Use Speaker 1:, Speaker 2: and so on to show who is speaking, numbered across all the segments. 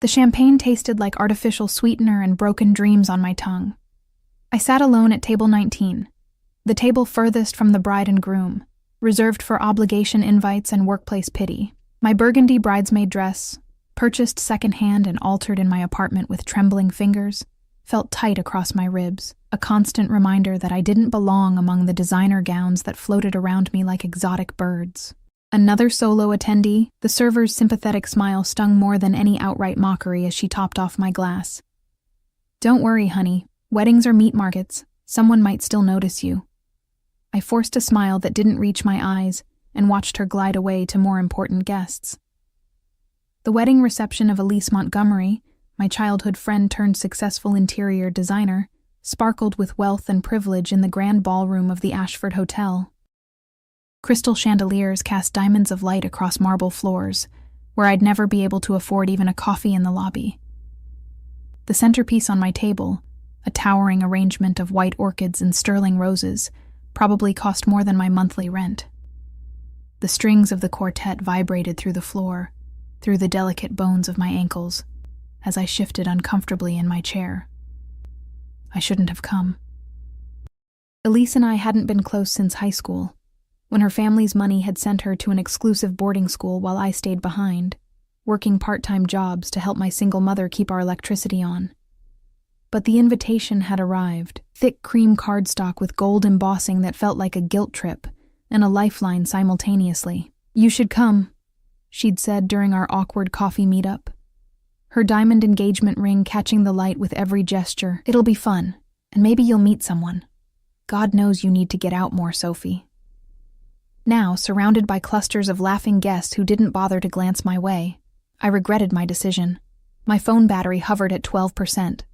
Speaker 1: The champagne tasted like artificial sweetener and broken dreams on my tongue. I sat alone at table 19, the table furthest from the bride and groom, reserved for obligation invites and workplace pity. My burgundy bridesmaid dress, purchased secondhand and altered in my apartment with trembling fingers, felt tight across my ribs, a constant reminder that I didn't belong among the designer gowns that floated around me like exotic birds. Another solo attendee, the server's sympathetic smile stung more than any outright mockery as she topped off my glass. "Don't worry, honey. Weddings are meat markets. Someone might still notice you." I forced a smile that didn't reach my eyes and watched her glide away to more important guests. The wedding reception of Elise Montgomery, my childhood friend turned successful interior designer, sparkled with wealth and privilege in the grand ballroom of the Ashford Hotel. Crystal chandeliers cast diamonds of light across marble floors, where I'd never be able to afford even a coffee in the lobby. The centerpiece on my table, a towering arrangement of white orchids and sterling roses, probably cost more than my monthly rent. The strings of the quartet vibrated through the floor, through the delicate bones of my ankles, as I shifted uncomfortably in my chair. I shouldn't have come. Elise and I hadn't been close since high school, when her family's money had sent her to an exclusive boarding school while I stayed behind, working part-time jobs to help my single mother keep our electricity on. But the invitation had arrived, thick cream cardstock with gold embossing that felt like a guilt trip, and a lifeline simultaneously. "You should come," she'd said during our awkward coffee meetup, her diamond engagement ring catching the light with every gesture. "It'll be fun, and maybe you'll meet someone. God knows you need to get out more, Sophie." Now, surrounded by clusters of laughing guests who didn't bother to glance my way, I regretted my decision. My phone battery hovered at 12%,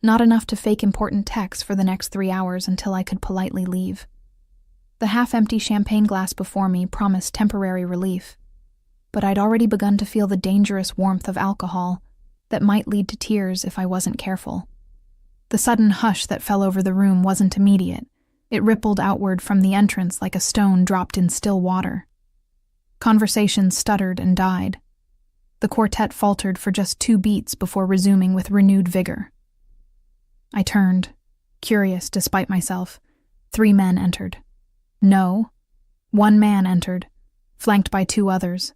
Speaker 1: not enough to fake important texts for the next 3 hours until I could politely leave. The half-empty champagne glass before me promised temporary relief, but I'd already begun to feel the dangerous warmth of alcohol that might lead to tears if I wasn't careful. The sudden hush that fell over the room wasn't immediate. It rippled outward from the entrance like a stone dropped in still water. Conversations stuttered and died. The quartet faltered for just 2 beats before resuming with renewed vigor. I turned, curious despite myself. 3 men entered. No, 1 man entered, flanked by 2 others.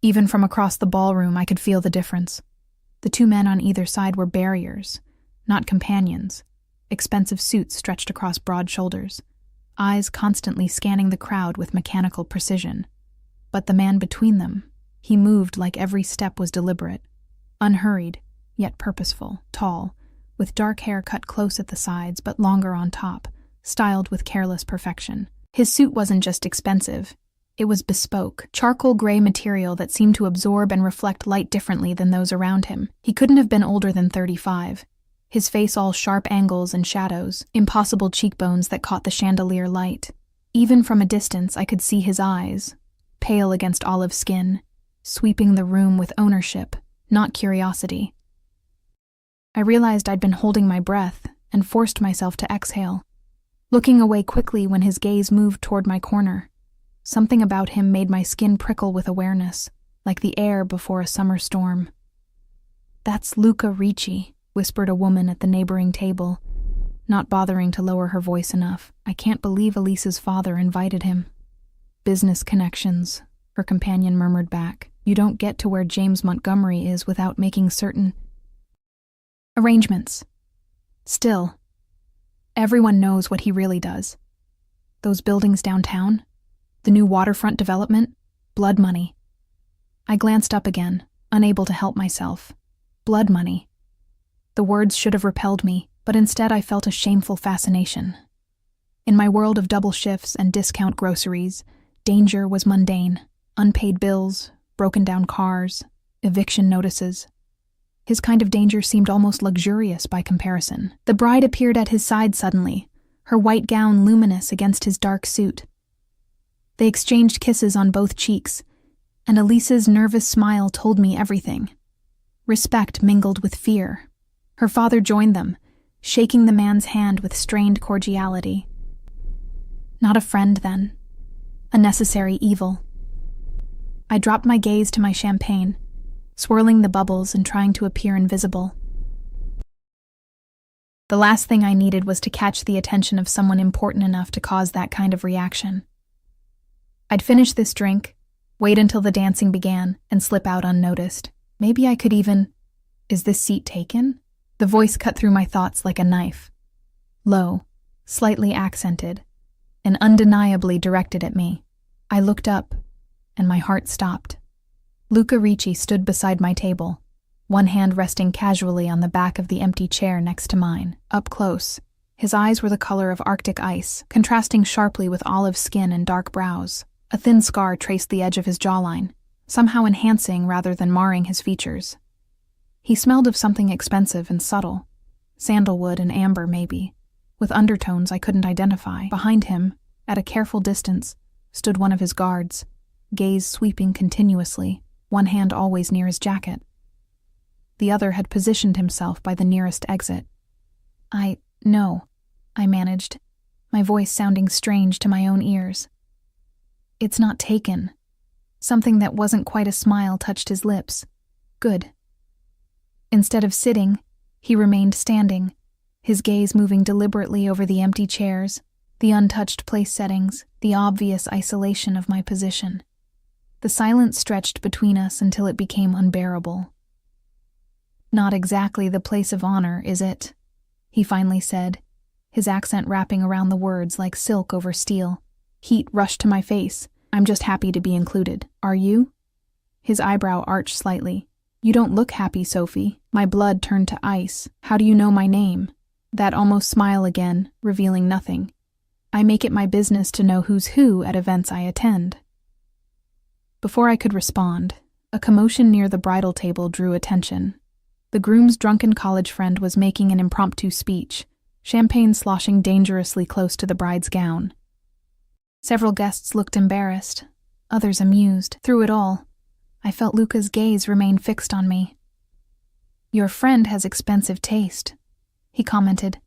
Speaker 1: Even from across the ballroom, I could feel the difference. The 2 men on either side were barriers, not companions. Expensive suits stretched across broad shoulders, eyes constantly scanning the crowd with mechanical precision. But the man between them, he moved like every step was deliberate, unhurried, yet purposeful, tall, with dark hair cut close at the sides but longer on top, styled with careless perfection. His suit wasn't just expensive, it was bespoke, charcoal gray material that seemed to absorb and reflect light differently than those around him. He couldn't have been older than 35. His face all sharp angles and shadows, impossible cheekbones that caught the chandelier light. Even from a distance, I could see his eyes, pale against olive skin, sweeping the room with ownership, not curiosity. I realized I'd been holding my breath and forced myself to exhale, looking away quickly when his gaze moved toward my corner. Something about him made my skin prickle with awareness, like the air before a summer storm. "That's Luca Ricci," whispered a woman at the neighboring table, not bothering to lower her voice enough. "I can't believe Elise's father invited him." "Business connections," her companion murmured back. "You don't get to where James Montgomery is without making certain arrangements. Still, everyone knows what he really does. Those buildings downtown, the new waterfront development, blood money." I glanced up again, unable to help myself. Blood money. The words should have repelled me, but instead I felt a shameful fascination. In my world of double shifts and discount groceries, danger was mundane. Unpaid bills, broken down cars, eviction notices. His kind of danger seemed almost luxurious by comparison. The bride appeared at his side suddenly, her white gown luminous against his dark suit. They exchanged kisses on both cheeks, and Elise's nervous smile told me everything. Respect mingled with fear. Her father joined them, shaking the man's hand with strained cordiality. Not a friend, then. A necessary evil. I dropped my gaze to my champagne, swirling the bubbles and trying to appear invisible. The last thing I needed was to catch the attention of someone important enough to cause that kind of reaction. I'd finish this drink, wait until the dancing began, and slip out unnoticed. Maybe I could even... Is this seat taken? The voice cut through my thoughts like a knife. Low, slightly accented, and undeniably directed at me. I looked up, and my heart stopped. Luca Ricci stood beside my table, one hand resting casually on the back of the empty chair next to mine. Up close, his eyes were the color of Arctic ice, contrasting sharply with olive skin and dark brows. A thin scar traced the edge of his jawline, somehow enhancing rather than marring his features. He smelled of something expensive and subtle, sandalwood and amber maybe, with undertones I couldn't identify. Behind him, at a careful distance, stood one of his guards, gaze sweeping continuously, one hand always near his jacket. The other had positioned himself by the nearest exit. No, I managed, my voice sounding strange to my own ears. It's not taken. Something that wasn't quite a smile touched his lips. Good. Instead of sitting, he remained standing, his gaze moving deliberately over the empty chairs, the untouched place settings, the obvious isolation of my position. The silence stretched between us until it became unbearable. Not exactly the place of honor, is it? He finally said, his accent wrapping around the words like silk over steel. Heat rushed to my face. I'm just happy to be included. Are you? His eyebrow arched slightly. You don't look happy, Sophie. My blood turned to ice. How do you know my name? That almost smile again, revealing nothing. I make it my business to know who's who at events I attend. Before I could respond, a commotion near the bridal table drew attention. The groom's drunken college friend was making an impromptu speech, champagne sloshing dangerously close to the bride's gown. Several guests looked embarrassed, others amused. Through it all, I felt Luca's gaze remain fixed on me. Your friend has expensive taste, he commented,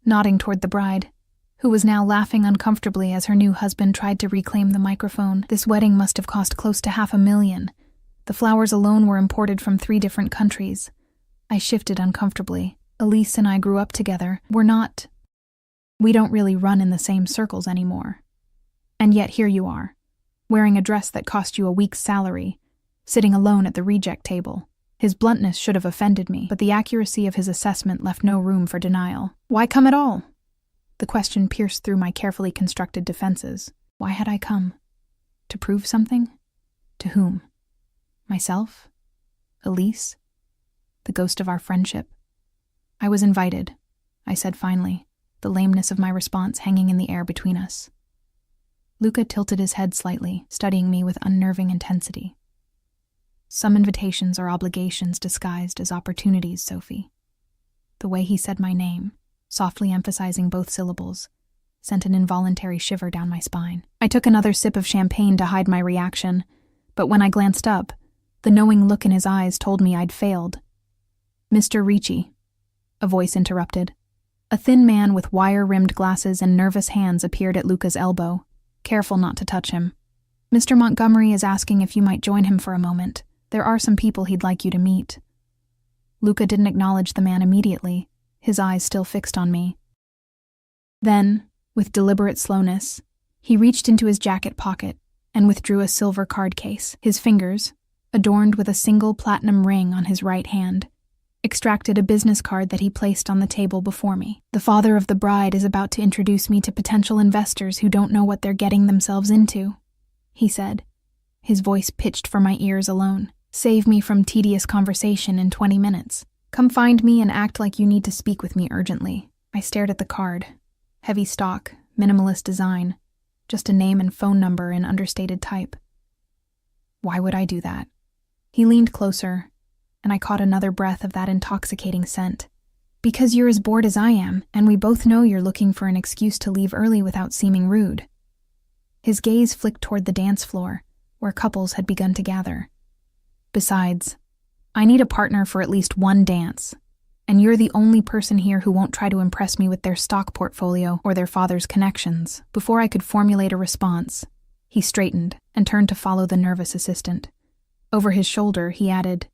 Speaker 1: nodding toward the bride, who was now laughing uncomfortably as her new husband tried to reclaim the microphone. This wedding must have cost close to $500,000. The flowers alone were imported from 3 different countries. I shifted uncomfortably. Elise and I grew up together. We don't really run in the same circles anymore. And yet here you are, wearing a dress that cost you a week's salary, sitting alone at the reject table. His bluntness should have offended me, but the accuracy of his assessment left no room for denial. Why come at all? The question pierced through my carefully constructed defenses. Why had I come? To prove something? To whom? Myself? Elise? The ghost of our friendship? I was invited, I said finally, the lameness of my response hanging in the air between us. Luca tilted his head slightly, studying me with unnerving intensity. Some invitations are obligations disguised as opportunities, Sophie. The way he said my name, softly emphasizing both syllables, sent an involuntary shiver down my spine. I took another sip of champagne to hide my reaction, but when I glanced up, the knowing look in his eyes told me I'd failed. Mr. Ricci, a voice interrupted. A thin man with wire-rimmed glasses and nervous hands appeared at Luca's elbow, careful not to touch him. Mr. Montgomery is asking if you might join him for a moment. There are some people he'd like you to meet. Luca didn't acknowledge the man immediately, his eyes still fixed on me. Then, with deliberate slowness, he reached into his jacket pocket and withdrew a silver card case. His fingers, adorned with a single platinum ring on his right hand, extracted a business card that he placed on the table before me. The father of the bride is about to introduce me to potential investors who don't know what they're getting themselves into, he said, his voice pitched for my ears alone. Save me from tedious conversation in 20 minutes. Come find me and act like you need to speak with me urgently. I stared at the card. Heavy stock, minimalist design, just a name and phone number in understated type. Why would I do that? He leaned closer, and I caught another breath of that intoxicating scent. Because you're as bored as I am, and we both know you're looking for an excuse to leave early without seeming rude. His gaze flicked toward the dance floor, where couples had begun to gather. Besides, I need a partner for at least one dance, and you're the only person here who won't try to impress me with their stock portfolio or their father's connections. Before I could formulate a response, he straightened and turned to follow the nervous assistant. Over his shoulder, he added,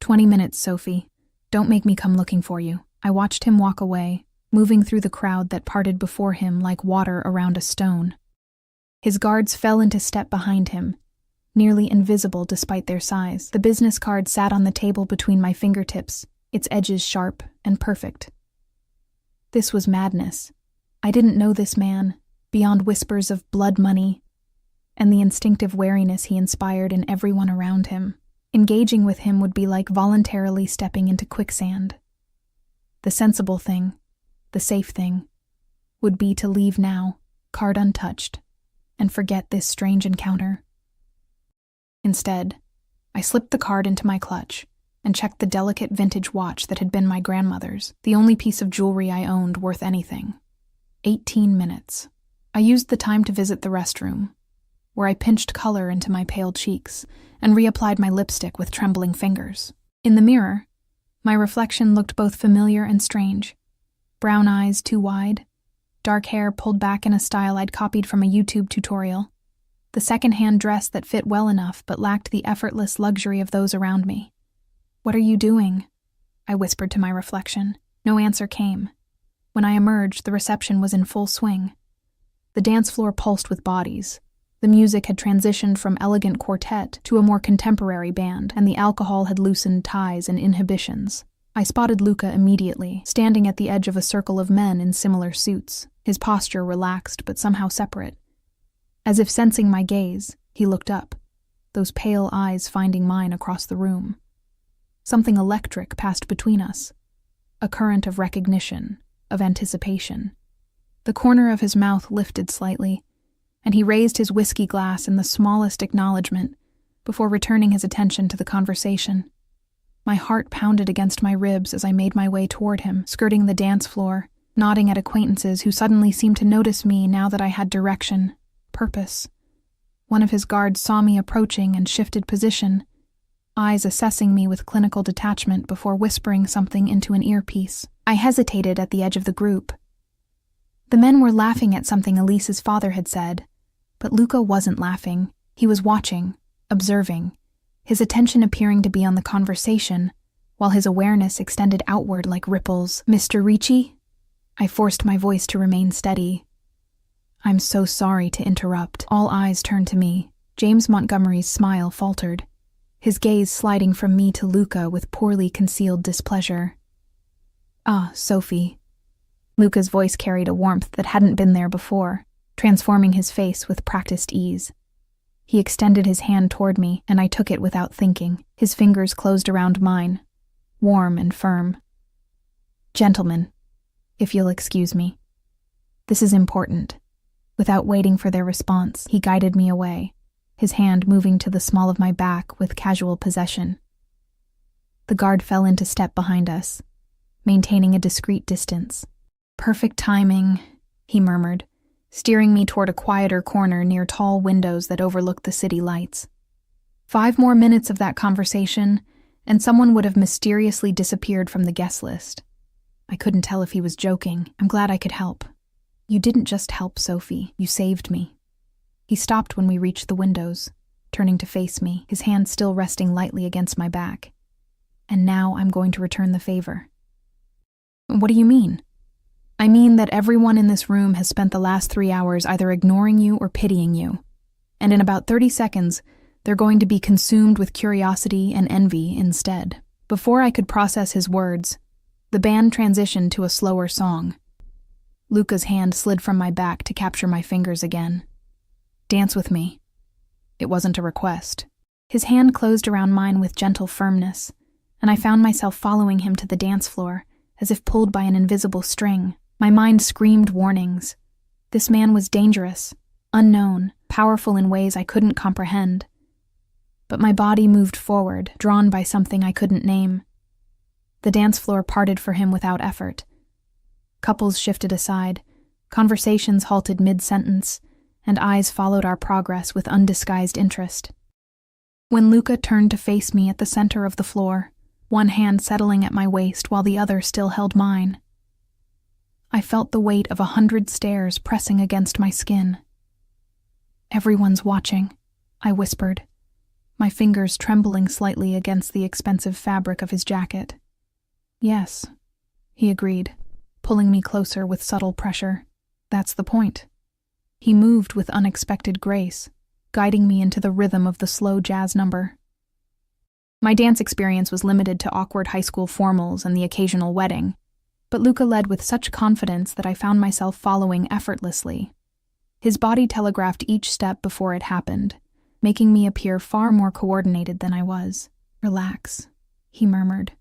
Speaker 1: 20 minutes, Sophie. Don't make me come looking for you." I watched him walk away, moving through the crowd that parted before him like water around a stone. His guards fell into step behind him, nearly invisible despite their size. The business card sat on the table between my fingertips, its edges sharp and perfect. This was madness. I didn't know this man, beyond whispers of blood money, and the instinctive wariness he inspired in everyone around him. Engaging with him would be like voluntarily stepping into quicksand. The sensible thing, the safe thing, would be to leave now, card untouched, and forget this strange encounter. Instead, I slipped the card into my clutch and checked the delicate vintage watch that had been my grandmother's, the only piece of jewelry I owned worth anything. 18 minutes. I used the time to visit the restroom, where I pinched color into my pale cheeks and reapplied my lipstick with trembling fingers. In the mirror, my reflection looked both familiar and strange. Brown eyes too wide, dark hair pulled back in a style I'd copied from a YouTube tutorial, the second-hand dress that fit well enough but lacked the effortless luxury of those around me. "What are you doing?" I whispered to my reflection. No answer came. When I emerged, the reception was in full swing. The dance floor pulsed with bodies. The music had transitioned from elegant quartet to a more contemporary band, and the alcohol had loosened ties and inhibitions. I spotted Luca immediately, standing at the edge of a circle of men in similar suits, his posture relaxed but somehow separate. As if sensing my gaze, he looked up, those pale eyes finding mine across the room. Something electric passed between us, a current of recognition, of anticipation. The corner of his mouth lifted slightly, and he raised his whiskey glass in the smallest acknowledgement before returning his attention to the conversation. My heart pounded against my ribs as I made my way toward him, skirting the dance floor, nodding at acquaintances who suddenly seemed to notice me now that I had direction, purpose. One of his guards saw me approaching and shifted position, eyes assessing me with clinical detachment before whispering something into an earpiece. I hesitated at the edge of the group. The men were laughing at something Elise's father had said, but Luca wasn't laughing. He was watching, observing, his attention appearing to be on the conversation, while his awareness extended outward like ripples. "Mr. Ricci?" I forced my voice to remain steady. "I'm so sorry to interrupt." All eyes turned to me. James Montgomery's smile faltered, his gaze sliding from me to Luca with poorly concealed displeasure. "Ah, Sophie." Luca's voice carried a warmth that hadn't been there before, transforming his face with practiced ease. He extended his hand toward me, and I took it without thinking. His fingers closed around mine, warm and firm. "Gentlemen, if you'll excuse me. This is important." Without waiting for their response, he guided me away, his hand moving to the small of my back with casual possession. The guard fell into step behind us, maintaining a discreet distance. "Perfect timing," he murmured, steering me toward a quieter corner near tall windows that overlooked the city lights. 5 more minutes of that conversation, and someone would have mysteriously disappeared from the guest list. I couldn't tell if he was joking. "I'm glad I could help." "You didn't just help, Sophie. You saved me." He stopped when we reached the windows, turning to face me, his hand still resting lightly against my back. "And now I'm going to return the favor." "What do you mean?" "I mean that everyone in this room has spent the last 3 hours either ignoring you or pitying you. And in about 30 seconds, they're going to be consumed with curiosity and envy instead." Before I could process his words, the band transitioned to a slower song. Luca's hand slid from my back to capture my fingers again. "Dance with me." It wasn't a request. His hand closed around mine with gentle firmness, and I found myself following him to the dance floor, as if pulled by an invisible string. My mind screamed warnings. This man was dangerous, unknown, powerful in ways I couldn't comprehend. But my body moved forward, drawn by something I couldn't name. The dance floor parted for him without effort. Couples shifted aside, conversations halted mid-sentence, and eyes followed our progress with undisguised interest. When Luca turned to face me at the center of the floor, one hand settling at my waist while the other still held mine, I felt the weight of 100 stares pressing against my skin. "Everyone's watching," I whispered, my fingers trembling slightly against the expensive fabric of his jacket. "Yes," he agreed, pulling me closer with subtle pressure. "That's the point." He moved with unexpected grace, guiding me into the rhythm of the slow jazz number. My dance experience was limited to awkward high school formals and the occasional wedding, but Luca led with such confidence that I found myself following effortlessly. His body telegraphed each step before it happened, making me appear far more coordinated than I was. "Relax," he murmured,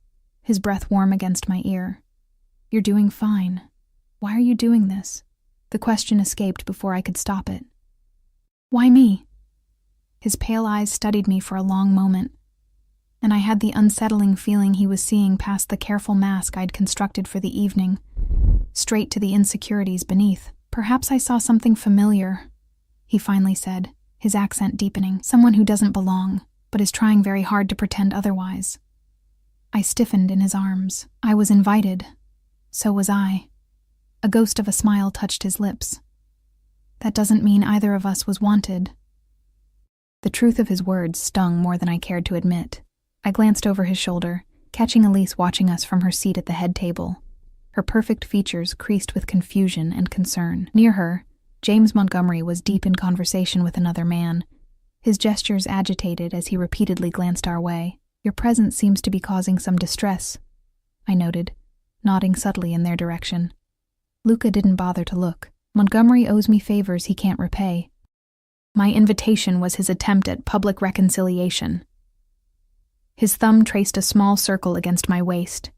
Speaker 1: his breath warm against my ear. "You're doing fine. Why are you doing this?" The question escaped before I could stop it. "Why me?" His pale eyes studied me for a long moment, and I had the unsettling feeling he was seeing past the careful mask I'd constructed for the evening, straight to the insecurities beneath. "Perhaps I saw something familiar," he finally said, his accent deepening. "Someone who doesn't belong, but is trying very hard to pretend otherwise." I stiffened in his arms. I was invited. So was I. A ghost of a smile touched his lips. "That doesn't mean either of us was wanted." The truth of his words stung more than I cared to admit. I glanced over his shoulder, catching Elise watching us from her seat at the head table. Her perfect features creased with confusion and concern. Near her, James Montgomery was deep in conversation with another man, his gestures agitated as he repeatedly glanced our way. "Your presence seems to be causing some distress," I noted, nodding subtly in their direction. Luca didn't bother to look. "Montgomery owes me favors he can't repay." My invitation was his attempt at public reconciliation. His thumb traced a small circle against my waist,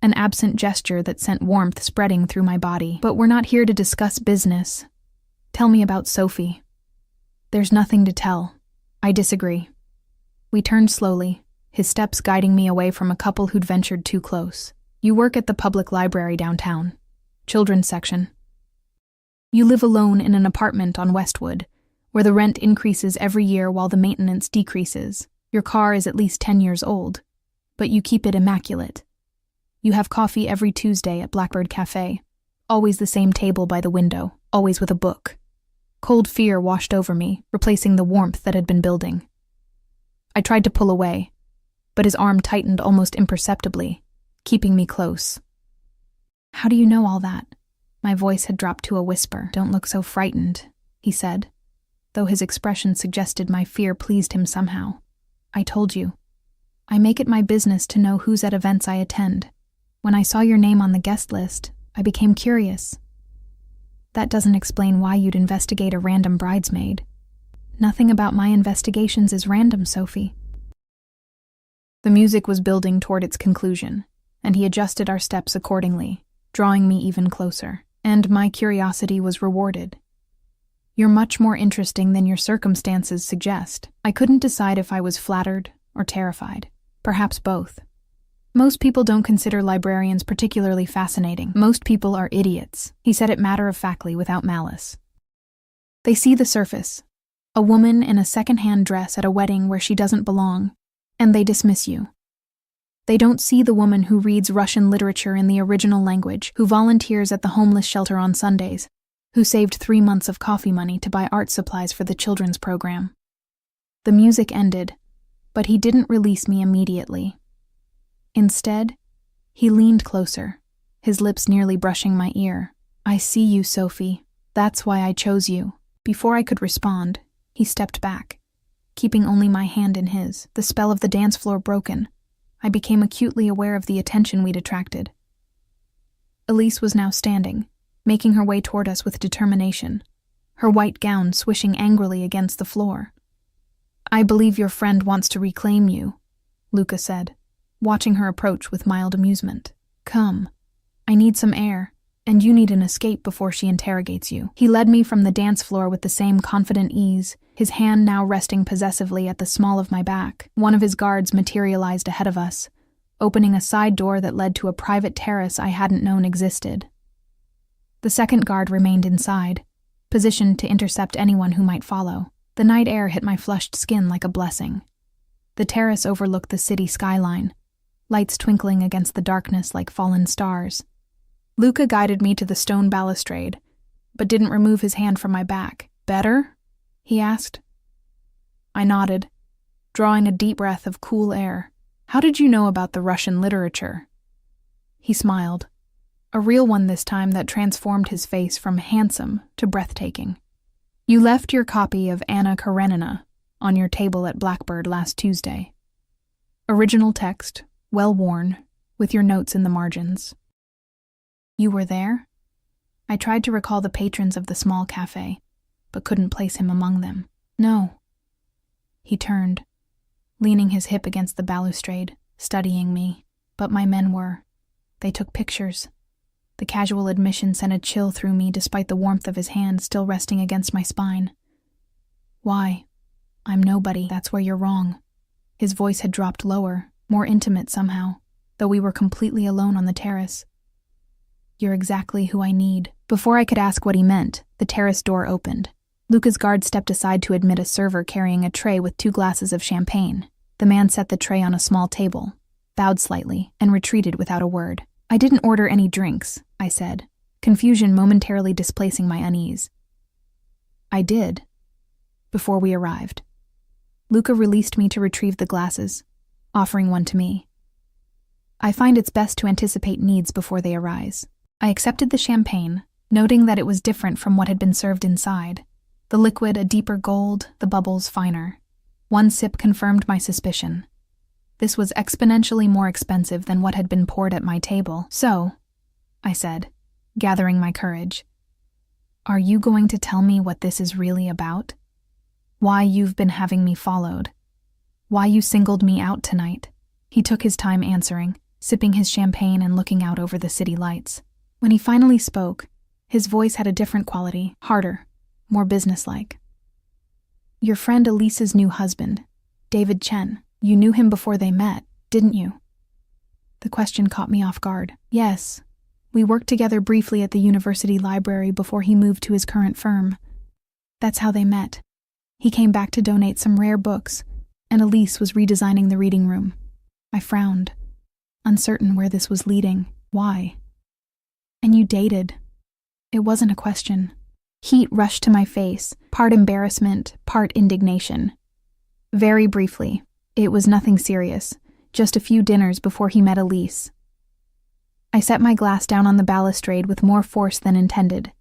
Speaker 1: an absent gesture that sent warmth spreading through my body. "But we're not here to discuss business. Tell me about Sophie." "There's nothing to tell." "I disagree." We turned slowly, his steps guiding me away from a couple who'd ventured too close. "You work at the public library downtown. Children's section. You live alone in an apartment on Westwood, where the rent increases every year while the maintenance decreases. Your car is at least 10 years old, but you keep it immaculate. You have coffee every Tuesday at Blackbird Cafe, always the same table by the window, always with a book." Cold fear washed over me, replacing the warmth that had been building. I tried to pull away, but his arm tightened almost imperceptibly, keeping me close. "How do you know all that?" My voice had dropped to a whisper. "Don't look so frightened," he said, though his expression suggested my fear pleased him somehow. "I told you. I make it my business to know who's at events I attend. When I saw your name on the guest list, I became curious. That doesn't explain why you'd investigate a random bridesmaid. Nothing about my investigations is random, Sophie." The music was building toward its conclusion, and he adjusted our steps accordingly, drawing me even closer. And my curiosity was rewarded. "You're much more interesting than your circumstances suggest." I couldn't decide if I was flattered or terrified. Perhaps both. "Most people don't consider librarians particularly fascinating. Most people are idiots," he said it matter-of-factly without malice. "They see the surface, a woman in a second-hand dress at a wedding where she doesn't belong, and they dismiss you. They don't see the woman who reads Russian literature in the original language, who volunteers at the homeless shelter on Sundays, who saved 3 months of coffee money to buy art supplies for the children's program." The music ended, but he didn't release me immediately. Instead, he leaned closer, his lips nearly brushing my ear. "I see you, Sophie. That's why I chose you." Before I could respond, he stepped back, keeping only my hand in his, the spell of the dance floor broken. I became acutely aware of the attention we'd attracted. Elise was now standing, making her way toward us with determination, her white gown swishing angrily against the floor. "I believe your friend wants to reclaim you," Luca said, watching her approach with mild amusement. "Come. I need some air, and you need an escape before she interrogates you." He led me from the dance floor with the same confident ease, his hand now resting possessively at the small of my back. One of his guards materialized ahead of us, opening a side door that led to a private terrace I hadn't known existed. The second guard remained inside, positioned to intercept anyone who might follow. The night air hit my flushed skin like a blessing. The terrace overlooked the city skyline, lights twinkling against the darkness like fallen stars. Luca guided me to the stone balustrade, but didn't remove his hand from my back. "Better?" he asked. I nodded. drawing a deep breath of cool air. "How did you know about the Russian literature?" He smiled, a real one this time that transformed his face from handsome to breathtaking. "You left your copy of Anna Karenina on your table at Blackbird last Tuesday. Original text, well worn, with your notes in the margins." "You were there?" I tried to recall the patrons of the small cafe, but couldn't place him among them. "No." He turned, leaning his hip against the balustrade, studying me, but my men were. They took pictures. The casual admission sent a chill through me despite the warmth of his hand still resting against my spine. "Why? I'm nobody, that's where you're wrong." His voice had dropped lower, more intimate somehow, though we were completely alone on the terrace. "You're exactly who I need." Before I could ask what he meant, the terrace door opened. Luca's guard stepped aside to admit a server carrying a tray with 2 glasses of champagne. The man set the tray on a small table, bowed slightly, and retreated without a word. "I didn't order any drinks," I said, confusion momentarily displacing my unease. "I did," before we arrived. Luca released me to retrieve the glasses, offering one to me. I find it's best to anticipate needs before they arise. I accepted the champagne, noting that it was different from what had been served inside. The liquid a deeper gold, the bubbles finer. One sip confirmed my suspicion. This was exponentially more expensive than what had been poured at my table. "So," I said, gathering my courage, "are you going to tell me what this is really about? Why you've been having me followed? Why you singled me out tonight?" He took his time answering, sipping his champagne and looking out over the city lights. When he finally spoke, his voice had a different quality, harder, more businesslike. "Your friend Elise's new husband, David Chen. You knew him before they met, didn't you?" The question caught me off guard. "Yes. We worked together briefly at the university library before he moved to his current firm. That's how they met. He came back to donate some rare books, and Elise was redesigning the reading room." I frowned, uncertain where this was leading. "Why?" "And you dated." It wasn't a question. Heat rushed to my face, part embarrassment, part indignation. Very briefly, it was nothing serious, just a few dinners before he met Elise. I set my glass down on the balustrade with more force than intended.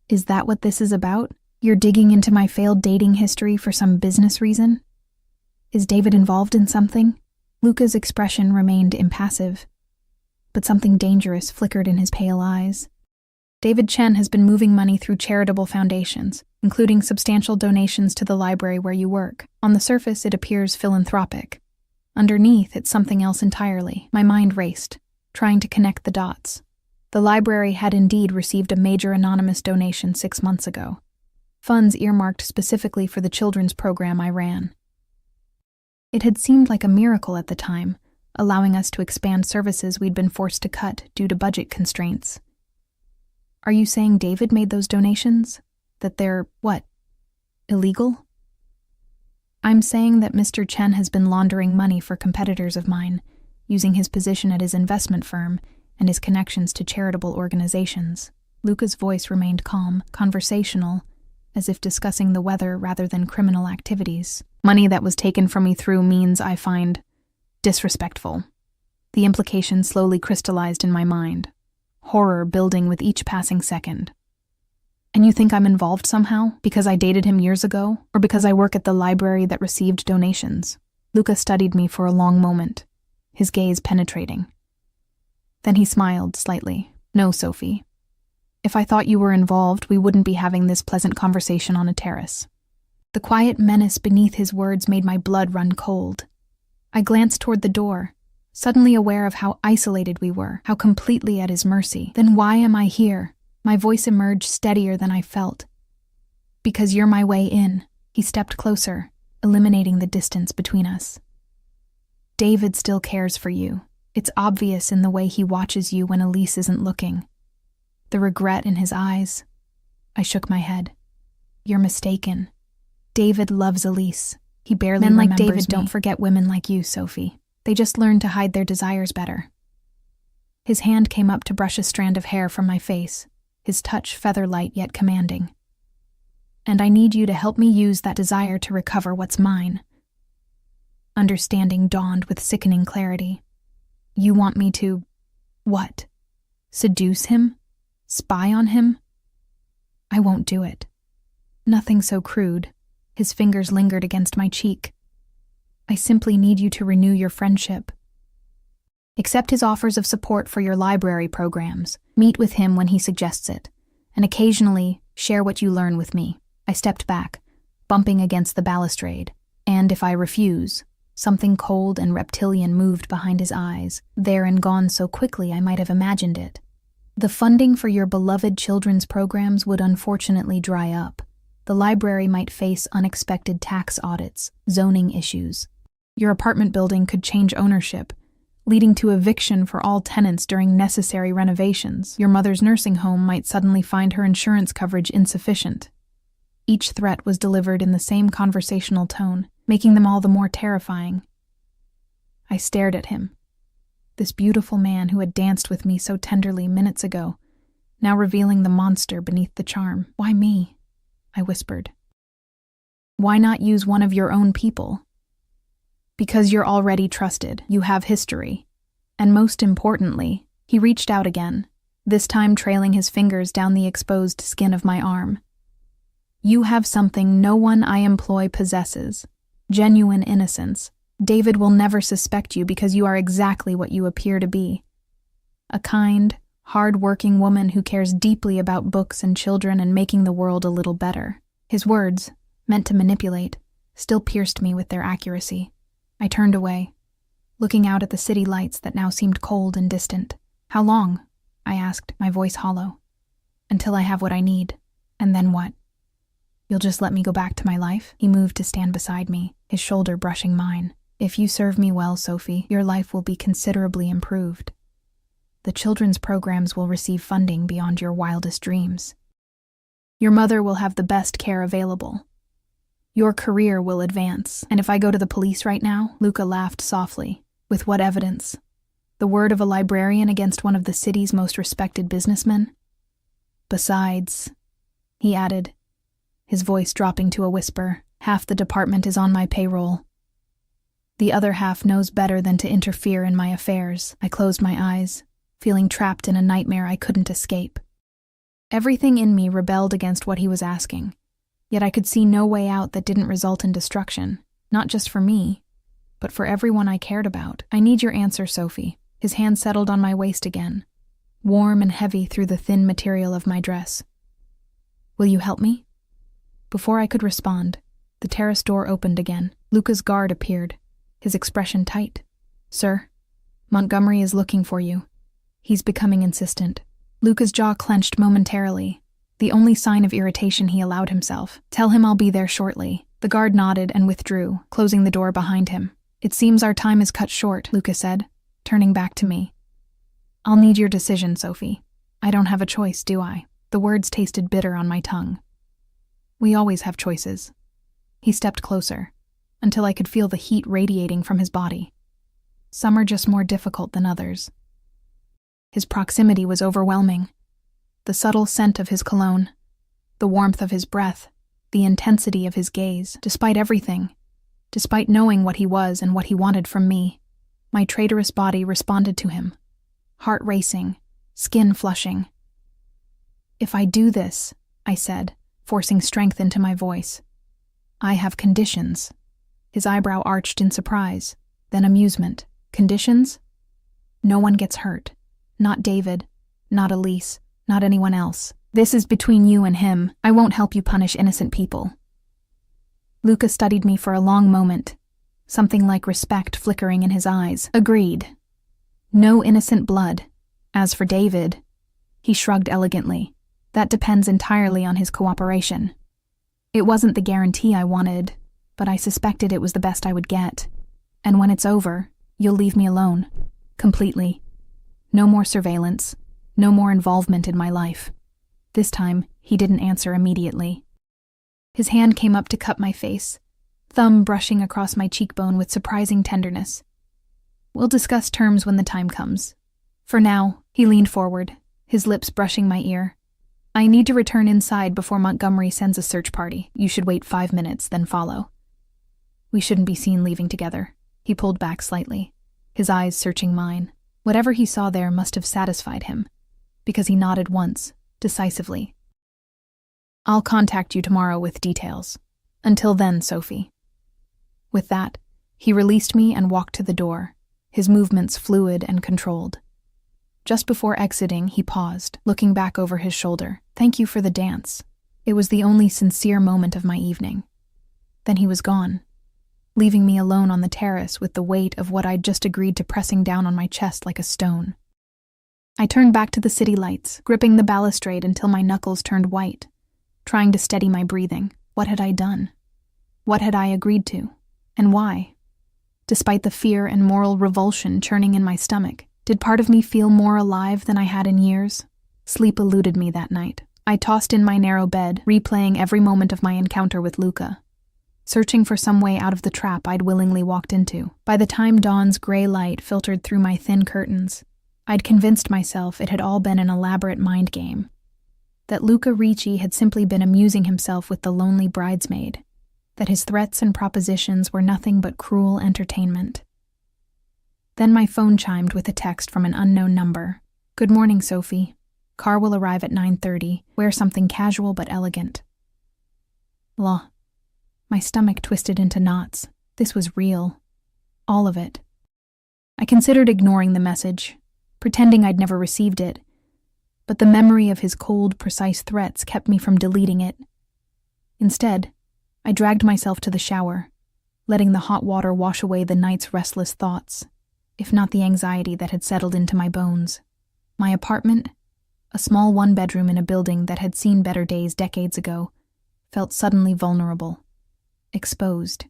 Speaker 1: "Is that what this is about? You're digging into my failed dating history for some business reason? Is David involved in something?" Luca's expression remained impassive, but something dangerous flickered in his pale eyes. "David Chen has been moving money through charitable foundations, including substantial donations to the library where you work. On the surface, it appears philanthropic. Underneath, it's something else entirely." My mind raced, trying to connect the dots. The library had indeed received a major anonymous donation 6 months ago. Funds earmarked specifically for the children's program I ran. It had seemed like a miracle at the time, allowing us to expand services we'd been forced to cut due to budget constraints. "Are you saying David made those donations? That they're, what, illegal?" "I'm saying that Mr. Chen has been laundering money for competitors of mine, using his position at his investment firm and his connections to charitable organizations." Luca's voice remained calm, conversational, as if discussing the weather rather than criminal activities. "Money that was taken from me through means I find disrespectful." The implication slowly crystallized in my mind, horror building with each passing second. "And you think I'm involved somehow, because I dated him years ago, or because I work at the library that received donations?" Luca studied me for a long moment, his gaze penetrating. Then he smiled slightly. "No, Sophie. If I thought you were involved, we wouldn't be having this pleasant conversation on a terrace." The quiet menace beneath his words made my blood run cold. I glanced toward the door, suddenly aware of how isolated we were, how completely at his mercy. "Then why am I here?" My voice emerged steadier than I felt. "Because you're my way in." He stepped closer, eliminating the distance between us. "David still cares for you. It's obvious in the way he watches you when Elise isn't looking." The regret in his eyes. I shook my head. "You're mistaken. David loves Elise. He barely remembers me." "Men like David don't forget women like you, Sophie. They just learn to hide their desires better." His hand came up to brush a strand of hair from my face, his touch feather-light yet commanding. "And I need you to help me use that desire to recover what's mine." Understanding dawned with sickening clarity. You want me to… what? Seduce him? Spy on him? I won't do it. Nothing so crude. His fingers lingered against my cheek. I simply need you to renew your friendship. Accept his offers of support for your library programs, meet with him when he suggests it, and occasionally share what you learn with me. I stepped back, bumping against the balustrade, and if I refuse, something cold and reptilian moved behind his eyes, there and gone so quickly I might have imagined it. The funding for your beloved children's programs would unfortunately dry up. The library might face unexpected tax audits, zoning issues. Your apartment building could change ownership, leading to eviction for all tenants during necessary renovations. Your mother's nursing home might suddenly find her insurance coverage insufficient. Each threat was delivered in the same conversational tone, making them all the more terrifying. I stared at him. This beautiful man who had danced with me so tenderly minutes ago, now revealing the monster beneath the charm. Why me? I whispered. Why not use one of your own people? Because you're already trusted, you have history. And most importantly, he reached out again, this time trailing his fingers down the exposed skin of my arm. You have something no one I employ possesses. Genuine innocence. David will never suspect you because you are exactly what you appear to be. A kind, hard-working woman who cares deeply about books and children and making the world a little better. His words, meant to manipulate, still pierced me with their accuracy. I turned away, looking out at the city lights that now seemed cold and distant. How long? I asked, my voice hollow. Until I have what I need. And then what? You'll just let me go back to my life? He moved to stand beside me, his shoulder brushing mine. If you serve me well, Sophie, your life will be considerably improved. The children's programs will receive funding beyond your wildest dreams. Your mother will have the best care available. Your career will advance. And if I go to the police right now? Luca laughed softly. With what evidence? The word of a librarian against one of the city's most respected businessmen? Besides, he added, his voice dropping to a whisper, half the department is on my payroll. The other half knows better than to interfere in my affairs. I closed my eyes, feeling trapped in a nightmare I couldn't escape. Everything in me rebelled against what he was asking, yet I could see no way out that didn't result in destruction, not just for me, but for everyone I cared about. I need your answer, Sophie. His hand settled on my waist again, warm and heavy through the thin material of my dress. Will you help me? Before I could respond, the terrace door opened again. Luca's guard appeared, his expression tight. Sir, Montgomery is looking for you. He's becoming insistent. Luca's jaw clenched momentarily, the only sign of irritation he allowed himself. Tell him I'll be there shortly. The guard nodded and withdrew, closing the door behind him. It seems our time is cut short, Luca said, turning back to me. I'll need your decision, Sophie. I don't have a choice, do I? The words tasted bitter on my tongue. We always have choices. He stepped closer, until I could feel the heat radiating from his body. Some are just more difficult than others. His proximity was overwhelming. The subtle scent of his cologne, the warmth of his breath, the intensity of his gaze. Despite everything, despite knowing what he was and what he wanted from me, my traitorous body responded to him, heart racing, skin flushing. If I do this, I said, forcing strength into my voice, I have conditions. His eyebrow arched in surprise, then amusement. Conditions? No one gets hurt. Not David, not Elise, not anyone else. This is between you and him. I won't help you punish innocent people. Luca studied me for a long moment, something like respect flickering in his eyes. Agreed. No innocent blood. As for David, he shrugged elegantly. That depends entirely on his cooperation. It wasn't the guarantee I wanted, but I suspected it was the best I would get. And when it's over, you'll leave me alone. Completely. No more surveillance. No more involvement in my life. This time, he didn't answer immediately. His hand came up to cup my face, thumb brushing across my cheekbone with surprising tenderness. We'll discuss terms when the time comes. For now, he leaned forward, his lips brushing my ear. I need to return inside before Montgomery sends a search party. You should wait 5 minutes, then follow. We shouldn't be seen leaving together. He pulled back slightly, his eyes searching mine. Whatever he saw there must have satisfied him, because he nodded once, decisively. I'll contact you tomorrow with details. Until then, Sophie. With that, he released me and walked to the door, his movements fluid and controlled. Just before exiting, he paused, looking back over his shoulder. Thank you for the dance. It was the only sincere moment of my evening. Then he was gone, leaving me alone on the terrace with the weight of what I'd just agreed to pressing down on my chest like a stone. I turned back to the city lights, gripping the balustrade until my knuckles turned white, trying to steady my breathing. What had I done? What had I agreed to? And why? Despite the fear and moral revulsion churning in my stomach, did part of me feel more alive than I had in years? Sleep eluded me that night. I tossed in my narrow bed, replaying every moment of my encounter with Luca, searching for some way out of the trap I'd willingly walked into. By the time dawn's gray light filtered through my thin curtains, I'd convinced myself it had all been an elaborate mind game, that Luca Ricci had simply been amusing himself with the lonely bridesmaid, that his threats and propositions were nothing but cruel entertainment. Then my phone chimed with a text from an unknown number. Good morning, Sophie. Car will arrive at 9:30. Wear something casual but elegant. My stomach twisted into knots. This was real. All of it. I considered ignoring the message, pretending I'd never received it, but the memory of his cold, precise threats kept me from deleting it. Instead, I dragged myself to the shower, letting the hot water wash away the night's restless thoughts, if not the anxiety that had settled into my bones. My apartment, a small one-bedroom in a building that had seen better days decades ago, felt suddenly vulnerable, exposed.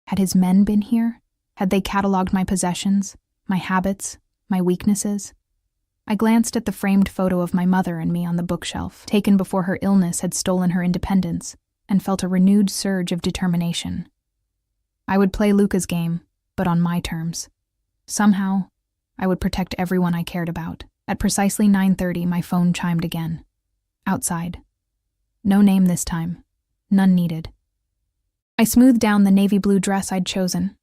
Speaker 1: Had his men been here? Had they cataloged my possessions, my habits, my weaknesses? I glanced at the framed photo of my mother and me on the bookshelf, taken before her illness had stolen her independence, and felt a renewed surge of determination. I would play Luca's game, but on my terms. Somehow, I would protect everyone I cared about. At precisely 9:30, my phone chimed again. Outside. No name this time. None needed. I smoothed down the navy blue dress I'd chosen.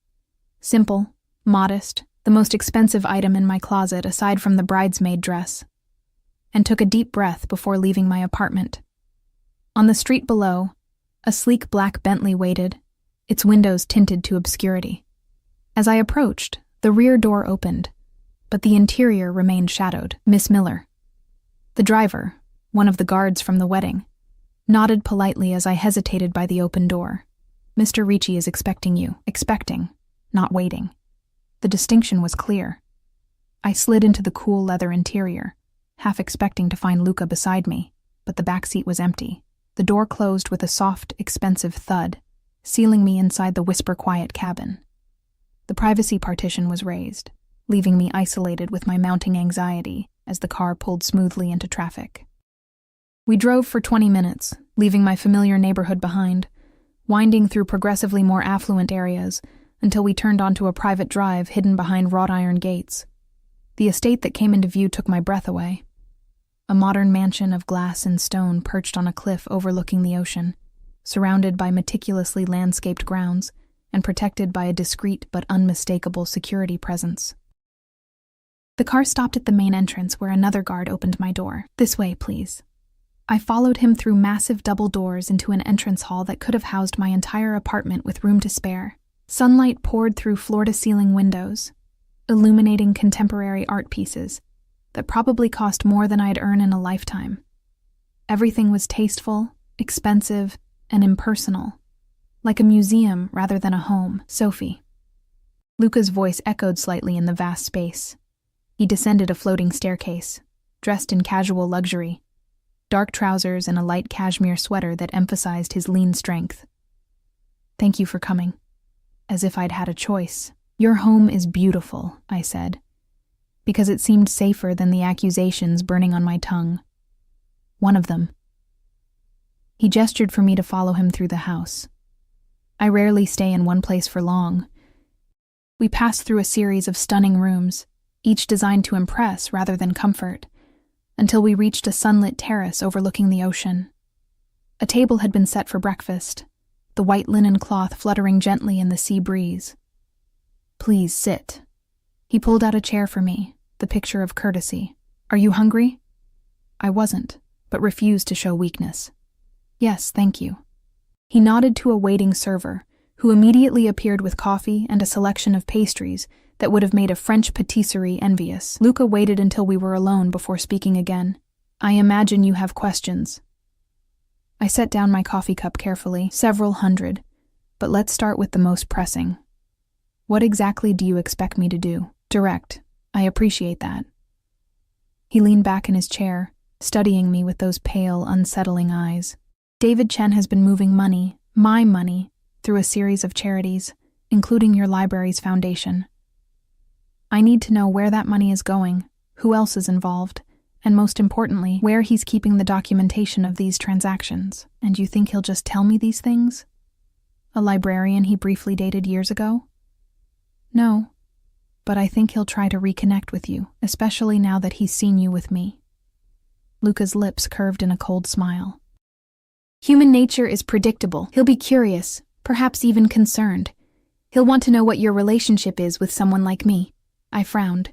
Speaker 1: Simple, modest, the most expensive item in my closet aside from the bridesmaid dress, and took a deep breath before leaving my apartment. On the street below, a sleek black Bentley waited, its windows tinted to obscurity. As I approached, the rear door opened, but the interior remained shadowed. Miss Miller. The driver, one of the guards from the wedding, nodded politely as I hesitated by the open door. Mr. Ricci is expecting you. Expecting, not waiting. The distinction was clear. I slid into the cool leather interior, half expecting to find Luca beside me, but the back seat was empty. The door closed with a soft, expensive thud, sealing me inside the whisper-quiet cabin. The privacy partition was raised, leaving me isolated with my mounting anxiety as the car pulled smoothly into traffic. We drove for 20 minutes, leaving my familiar neighborhood behind, winding through progressively more affluent areas until we turned onto a private drive hidden behind wrought iron gates. The estate that came into view took my breath away. A modern mansion of glass and stone perched on a cliff overlooking the ocean, surrounded by meticulously landscaped grounds and protected by a discreet but unmistakable security presence. The car stopped at the main entrance where another guard opened my door. This way, please. I followed him through massive double doors into an entrance hall that could have housed my entire apartment with room to spare. Sunlight poured through floor-to-ceiling windows, illuminating contemporary art pieces that probably cost more than I'd earn in a lifetime. Everything was tasteful, expensive, and impersonal, like a museum rather than a home. Sophie. Luca's voice echoed slightly in the vast space. He descended a floating staircase, dressed in casual luxury, dark trousers and a light cashmere sweater that emphasized his lean strength. Thank you for coming. As if I'd had a choice. Your home is beautiful, I said, because it seemed safer than the accusations burning on my tongue. One of them. He gestured for me to follow him through the house. I rarely stay in one place for long. We passed through a series of stunning rooms, each designed to impress rather than comfort, until we reached a sunlit terrace overlooking the ocean. A table had been set for breakfast, the white linen cloth fluttering gently in the sea breeze. Please sit. He pulled out a chair for me, the picture of courtesy. Are you hungry? I wasn't, but refused to show weakness. Yes, thank you. He nodded to a waiting server, who immediately appeared with coffee and a selection of pastries that would have made a French patisserie envious. Luca waited until we were alone before speaking again. I imagine you have questions. I set down my coffee cup carefully, several hundred, but let's start with the most pressing. What exactly do you expect me to do? Direct. I appreciate that. He leaned back in his chair, studying me with those pale, unsettling eyes. David Chen has been moving money, my money, through a series of charities, including your library's foundation. I need to know where that money is going, who else is involved, and most importantly, where he's keeping the documentation of these transactions. And you think he'll just tell me these things? A librarian he briefly dated years ago? No, but I think he'll try to reconnect with you, especially now that he's seen you with me. Luca's lips curved in a cold smile. Human nature is predictable. He'll be curious, perhaps even concerned. He'll want to know what your relationship is with someone like me. I frowned.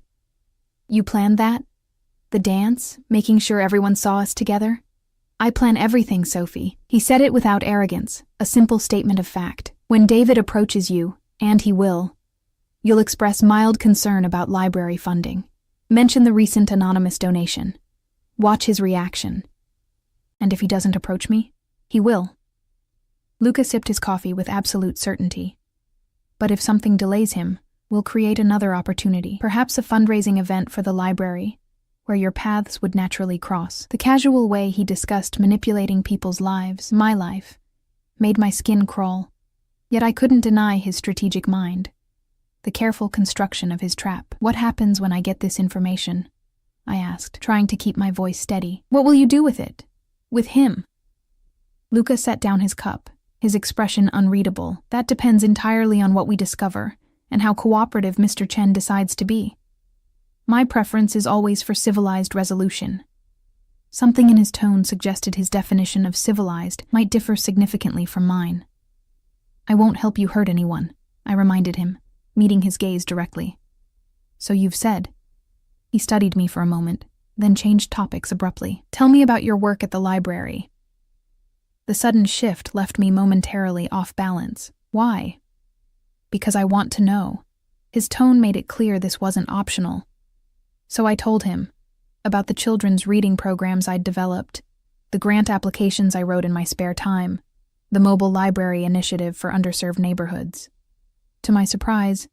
Speaker 1: You planned that? The dance, making sure everyone saw us together? I plan everything, Sophie. He said it without arrogance, a simple statement of fact. When David approaches you, and he will, you'll express mild concern about library funding. Mention the recent anonymous donation. Watch his reaction. And if he doesn't approach me, he will. Luca sipped his coffee with absolute certainty. But if something delays him, we'll create another opportunity, perhaps a fundraising event for the library, where your paths would naturally cross. The casual way he discussed manipulating people's lives, my life, made my skin crawl. Yet I couldn't deny his strategic mind. The careful construction of his trap. What happens when I get this information? I asked, trying to keep my voice steady. What will you do with it? With him? Luca set down his cup, his expression unreadable. That depends entirely on what we discover, and how cooperative Mr. Chen decides to be. My preference is always for civilized resolution. Something in his tone suggested his definition of civilized might differ significantly from mine. I won't help you hurt anyone, I reminded him, meeting his gaze directly. So you've said. He studied me for a moment, then changed topics abruptly. Tell me about your work at the library. The sudden shift left me momentarily off balance. Why? Because I want to know. His tone made it clear this wasn't optional. So I told him about the children's reading programs I'd developed, the grant applications I wrote in my spare time, the mobile library initiative for underserved neighborhoods. To my surprise,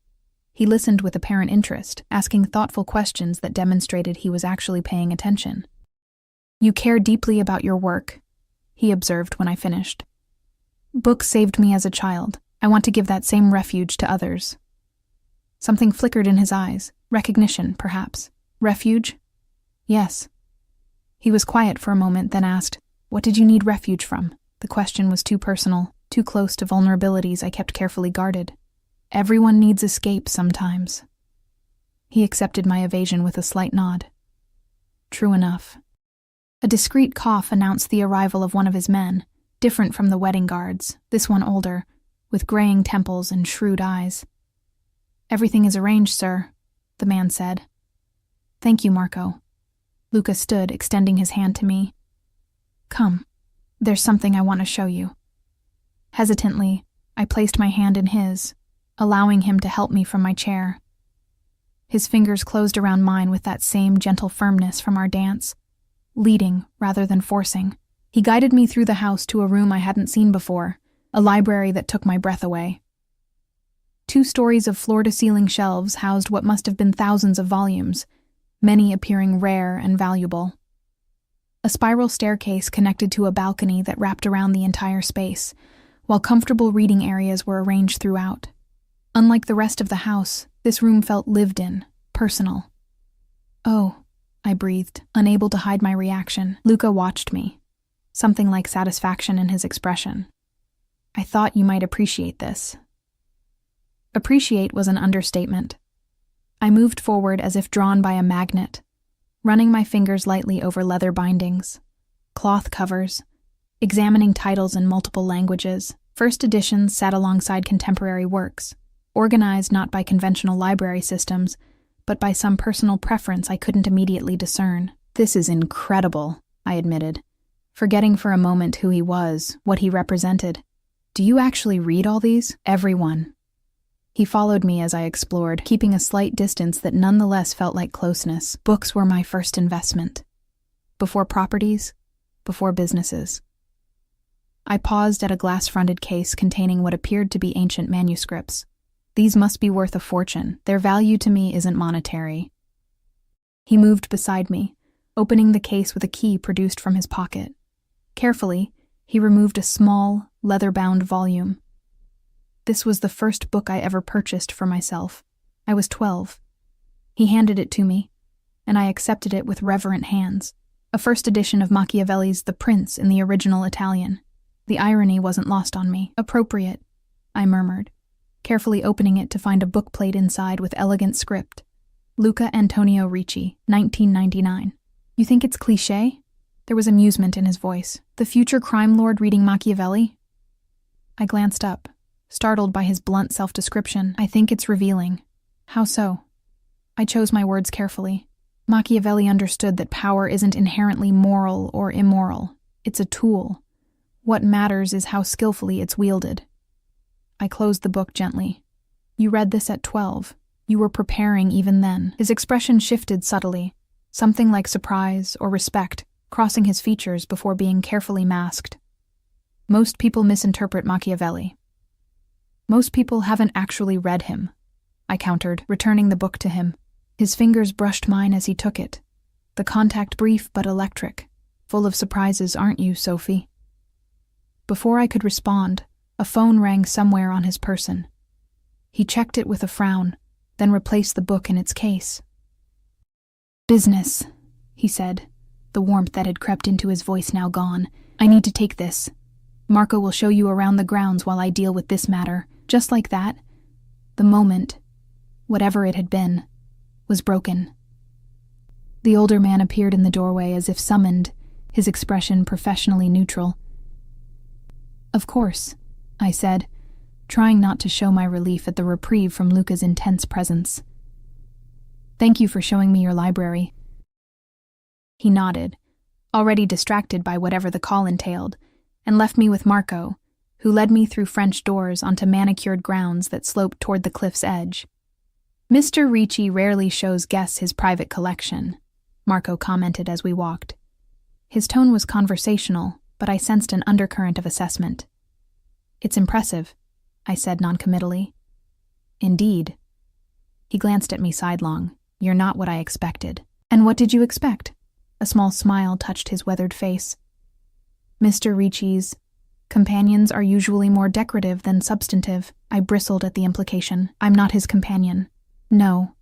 Speaker 1: he listened with apparent interest, asking thoughtful questions that demonstrated he was actually paying attention. You care deeply about your work, he observed when I finished. Books saved me as a child. I want to give that same refuge to others. Something flickered in his eyes. Recognition, perhaps. Refuge? Yes. He was quiet for a moment, then asked, What did you need refuge from? The question was too personal, too close to vulnerabilities I kept carefully guarded. Everyone needs escape sometimes. He accepted my evasion with a slight nod. True enough. A discreet cough announced the arrival of one of his men, different from the wedding guards, this one older, with graying temples and shrewd eyes. Everything is arranged, sir, the man said. Thank you, Marco. Luca stood, extending his hand to me. Come, there's something I want to show you. Hesitantly, I placed my hand in his, allowing him to help me from my chair. His fingers closed around mine with that same gentle firmness from our dance, leading rather than forcing. He guided me through the house to a room I hadn't seen before, a library that took my breath away. 2 stories of floor-to-ceiling shelves housed what must have been thousands of volumes, many appearing rare and valuable. A spiral staircase connected to a balcony that wrapped around the entire space, while comfortable reading areas were arranged throughout. Unlike the rest of the house, this room felt lived in, personal. Oh, I breathed, unable to hide my reaction. Luca watched me, something like satisfaction in his expression. I thought you might appreciate this. Appreciate was an understatement. I moved forward as if drawn by a magnet, running my fingers lightly over leather bindings, cloth covers, examining titles in multiple languages. First editions sat alongside contemporary works, organized not by conventional library systems, but by some personal preference I couldn't immediately discern. "This is incredible," I admitted, forgetting for a moment who he was, what he represented. "Do you actually read all these?" "Everyone." He followed me as I explored, keeping a slight distance that nonetheless felt like closeness. Books were my first investment. Before properties, before businesses. I paused at a glass-fronted case containing what appeared to be ancient manuscripts. These must be worth a fortune. Their value to me isn't monetary. He moved beside me, opening the case with a key produced from his pocket. Carefully, he removed a small, leather-bound volume. This was the first book I ever purchased for myself. I was 12. He handed it to me, and I accepted it with reverent hands. A first edition of Machiavelli's The Prince in the original Italian. The irony wasn't lost on me. "Appropriate," I murmured, carefully opening it to find a bookplate inside with elegant script. Luca Antonio Ricci, 1999. "You think it's cliché?" There was amusement in his voice. "The future crime lord reading Machiavelli?" I glanced up, startled by his blunt self-description. "I think it's revealing." "How so?" I chose my words carefully. Machiavelli understood that power isn't inherently moral or immoral. It's a tool. What matters is how skillfully it's wielded. I closed the book gently. "You read this at 12. You were preparing even then." His expression shifted subtly, something like surprise or respect, crossing his features before being carefully masked. "Most people misinterpret Machiavelli. Most people haven't actually read him," I countered, returning the book to him. His fingers brushed mine as he took it. "The contact brief but electric. Full of surprises, aren't you, Sophie?" Before I could respond, a phone rang somewhere on his person. He checked it with a frown, then replaced the book in its case. "Business," he said, the warmth that had crept into his voice now gone. "I need to take this. Marco will show you around the grounds while I deal with this matter." Just like that, the moment, whatever it had been, was broken. The older man appeared in the doorway as if summoned, his expression professionally neutral. "Of course," I said, trying not to show my relief at the reprieve from Luca's intense presence. "Thank you for showing me your library." He nodded, already distracted by whatever the call entailed, and left me with Marco, who led me through French doors onto manicured grounds that sloped toward the cliff's edge. "Mr. Ricci rarely shows guests his private collection," Marco commented as we walked. His tone was conversational, but I sensed an undercurrent of assessment. "It's impressive," I said noncommittally. "Indeed." He glanced at me sidelong. "You're not what I expected." "And what did you expect?" A small smile touched his weathered face. "Mr. Ricci's companions are usually more decorative than substantive." I bristled at the implication. "I'm not his companion." "No,"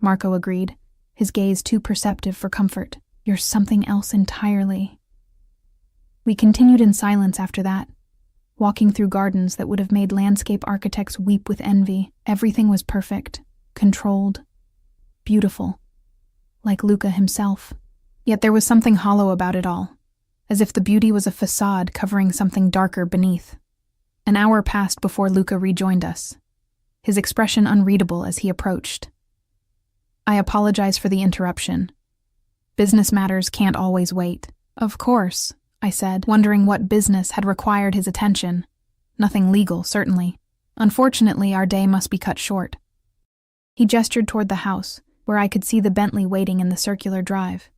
Speaker 1: Marco agreed, his gaze too perceptive for comfort. "You're something else entirely." We continued in silence after that, walking through gardens that would have made landscape architects weep with envy. Everything was perfect, controlled, beautiful, like Luca himself. Yet there was something hollow about it all, as if the beauty was a facade covering something darker beneath. An hour passed before Luca rejoined us, his expression unreadable as he approached. "I apologize for the interruption. Business matters can't always wait." "Of course," I said, wondering what business had required his attention. Nothing legal, certainly. "Unfortunately, our day must be cut short." He gestured toward the house, where I could see the Bentley waiting in the circular drive.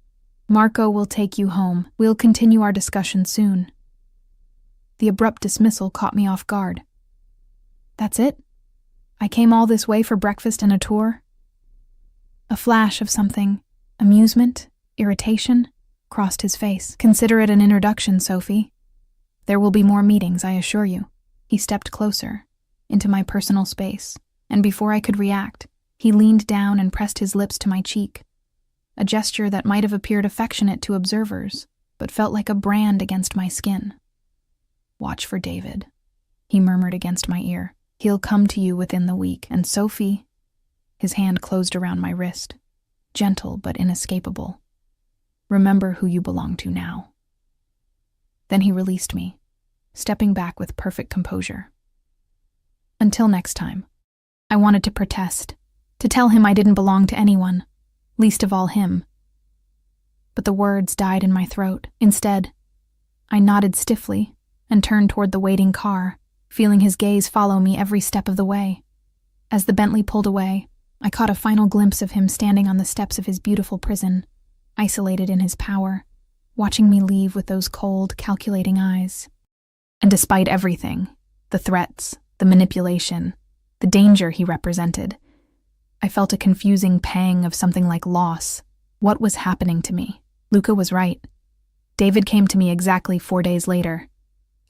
Speaker 1: "Marco will take you home. We'll continue our discussion soon." The abrupt dismissal caught me off guard. "That's it? I came all this way for breakfast and a tour?" A flash of something, amusement, irritation, crossed his face. "Consider it an introduction, Sophie. There will be more meetings, I assure you." He stepped closer, into my personal space, and before I could react, he leaned down and pressed his lips to my cheek. A gesture that might have appeared affectionate to observers, but felt like a brand against my skin. "Watch for David," he murmured against my ear. "He'll come to you within the week, and Sophie..." His hand closed around my wrist, gentle but inescapable. "Remember who you belong to now." Then he released me, stepping back with perfect composure. "Until next time." I wanted to protest, to tell him I didn't belong to anyone, least of all him. But the words died in my throat. Instead, I nodded stiffly and turned toward the waiting car, feeling his gaze follow me every step of the way. As the Bentley pulled away, I caught a final glimpse of him standing on the steps of his beautiful prison, isolated in his power, watching me leave with those cold, calculating eyes. And despite everything, the threats, the manipulation, the danger he represented, I felt a confusing pang of something like loss. What was happening to me? Luca was right. David came to me exactly 4 days later.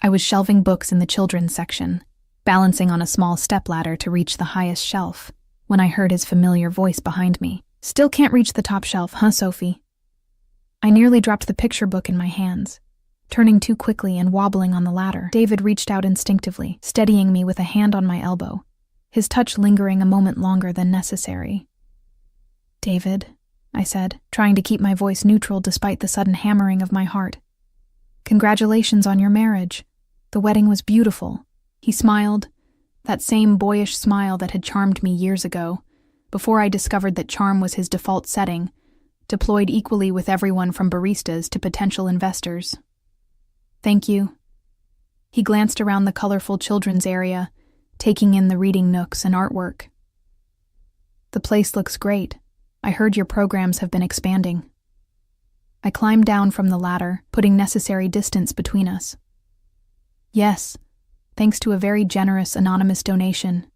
Speaker 1: I was shelving books in the children's section, balancing on a small stepladder to reach the highest shelf, when I heard his familiar voice behind me. "Still can't reach the top shelf, huh, Sophie?" I nearly dropped the picture book in my hands, turning too quickly and wobbling on the ladder. David reached out instinctively, steadying me with a hand on my elbow, his touch lingering a moment longer than necessary. "David," I said, trying to keep my voice neutral despite the sudden hammering of my heart. "Congratulations on your marriage. The wedding was beautiful." He smiled, that same boyish smile that had charmed me years ago, before I discovered that charm was his default setting, deployed equally with everyone from baristas to potential investors. "Thank you." He glanced around the colorful children's area, taking in the reading nooks and artwork. "The place looks great. I heard your programs have been expanding." I climbed down from the ladder, putting necessary distance between us. "Yes, thanks to a very generous anonymous donation.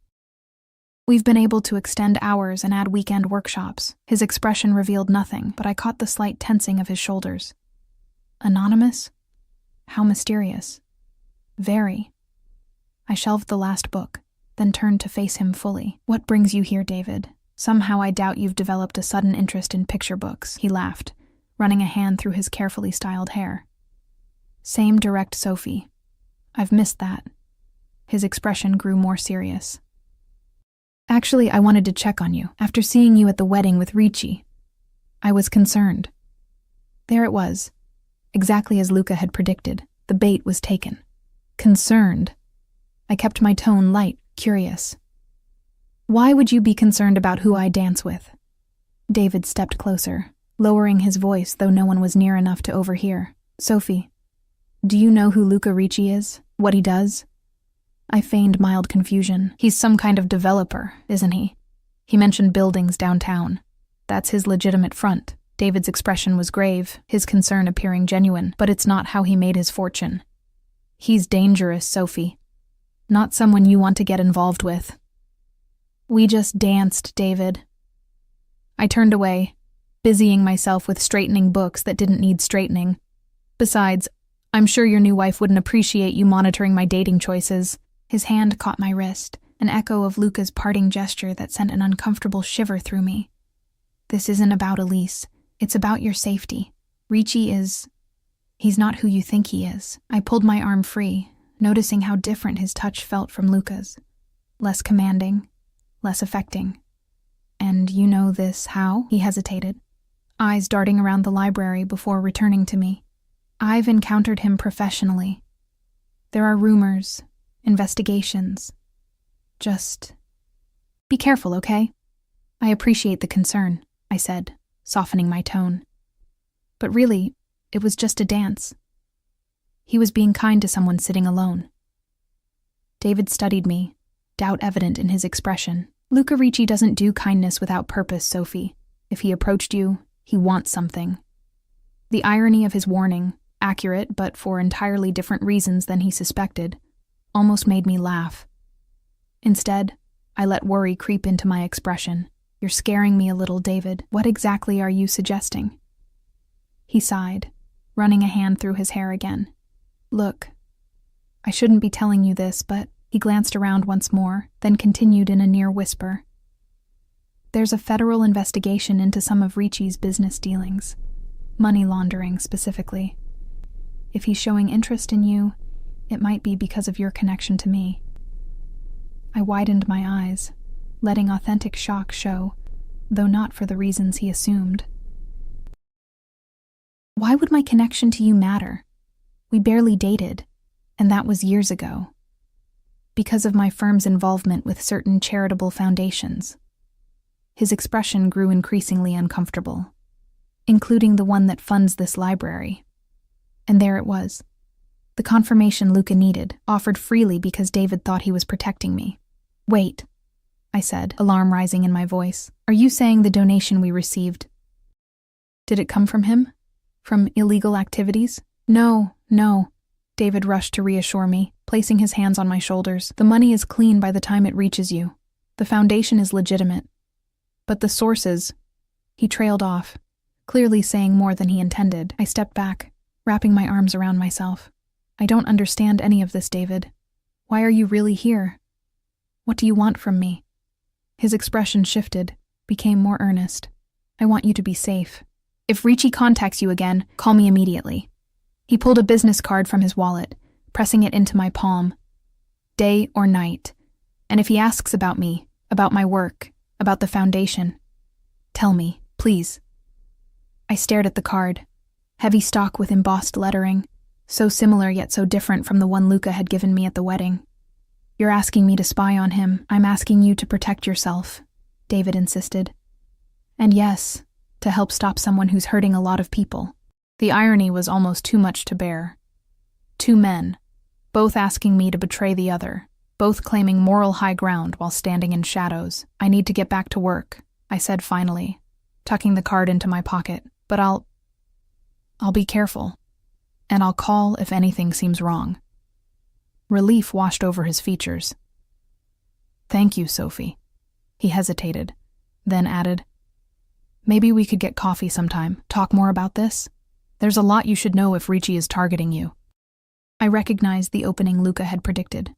Speaker 1: We've been able to extend hours and add weekend workshops." His expression revealed nothing, but I caught the slight tensing of his shoulders. Anonymous? How mysterious. Very. I shelved the last book, then turned to face him fully. "What brings you here, David? Somehow I doubt you've developed a sudden interest in picture books." He laughed, running a hand through his carefully styled hair. "Same direct Sophie. I've missed that." His expression grew more serious. "Actually, I wanted to check on you. After seeing you at the wedding with Ricci, I was concerned." There it was. Exactly as Luca had predicted, the bait was taken. Concerned. I kept my tone light, curious. "Why would you be concerned about who I dance with?" David stepped closer, lowering his voice though no one was near enough to overhear. "Sophie, do you know who Luca Ricci is? What he does?" I feigned mild confusion. "He's some kind of developer, isn't he? He mentioned buildings downtown. That's his legitimate front." David's expression was grave, his concern appearing genuine, "but it's not how he made his fortune. He's dangerous, Sophie. Not someone you want to get involved with." "We just danced, David." I turned away, busying myself with straightening books that didn't need straightening. "Besides, I'm sure your new wife wouldn't appreciate you monitoring my dating choices." His hand caught my wrist, an echo of Luca's parting gesture that sent an uncomfortable shiver through me. "This isn't about Elise. It's about your safety. Ricci he's not who you think he is." I pulled my arm free, noticing how different his touch felt from Luca's. Less commanding, less affecting. "And you know this how?" He hesitated, eyes darting around the library before returning to me. "I've encountered him professionally. There are rumors, investigations. Just be careful, okay?" "I appreciate the concern," I said, softening my tone. "But really, it was just a dance." He was being kind to someone sitting alone. David studied me, doubt evident in his expression. "Luca Ricci doesn't do kindness without purpose, Sophie. If he approached you, he wants something." The irony of his warning, accurate but for entirely different reasons than he suspected, almost made me laugh. Instead, I let worry creep into my expression. "You're scaring me a little, David. What exactly are you suggesting?" He sighed, running a hand through his hair again. "Look, I shouldn't be telling you this, but..." He glanced around once more, then continued in a near whisper. "There's a federal investigation into some of Ricci's business dealings. Money laundering, specifically. If he's showing interest in you, it might be because of your connection to me." I widened my eyes, letting authentic shock show, though not for the reasons he assumed. "Why would my connection to you matter? We barely dated, and that was years ago." because of my firm's involvement with certain charitable foundations. His expression grew increasingly uncomfortable, including the one that funds this library. And there it was. The confirmation Luca needed, offered freely because David thought he was protecting me. "Wait," I said, alarm rising in my voice. "Are you saying the donation we received? Did it come from him? From illegal activities?" No. David rushed to reassure me, placing his hands on my shoulders. "The money is clean by the time it reaches you. The foundation is legitimate. But the sources..." He trailed off, clearly saying more than he intended. I stepped back, wrapping my arms around myself. "I don't understand any of this, David. Why are you really here? What do you want from me?" His expression shifted, became more earnest. "I want you to be safe. If Ricci contacts you again, call me immediately." He pulled a business card from his wallet, pressing it into my palm. "Day or night. And if he asks about me, about my work, about the foundation, tell me, please." I stared at the card. Heavy stock with embossed lettering, so similar yet so different from the one Luca had given me at the wedding. "You're asking me to spy on him. I'm asking you to protect yourself," David insisted. "And yes, to help stop someone who's hurting a lot of people." The irony was almost too much to bear. Two men, both asking me to betray the other, both claiming moral high ground while standing in shadows. "I need to get back to work," I said finally, tucking the card into my pocket. "But I'll be careful, and I'll call if anything seems wrong." Relief washed over his features. "Thank you, Sophie." He hesitated, then added, "Maybe we could get coffee sometime, talk more about this? There's a lot you should know if Ricci is targeting you." I recognized the opening Luca had predicted.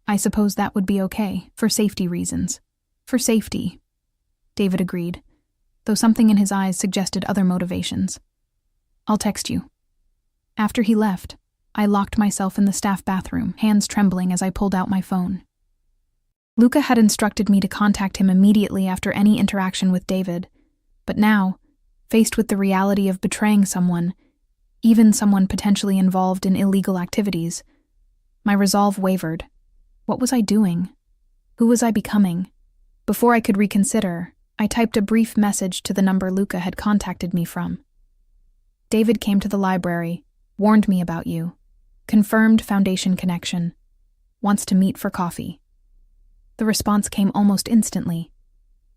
Speaker 1: "I suppose that would be okay, for safety reasons." "For safety," David agreed, though something in his eyes suggested other motivations. "I'll text you." After he left, I locked myself in the staff bathroom, hands trembling as I pulled out my phone. Luca had instructed me to contact him immediately after any interaction with David, but now, faced with the reality of betraying someone, even someone potentially involved in illegal activities, my resolve wavered. What was I doing? Who was I becoming? Before I could reconsider, I typed a brief message to the number Luca had contacted me from. "David came to the library, warned me about you. Confirmed foundation connection. Wants to meet for coffee." The response came almost instantly.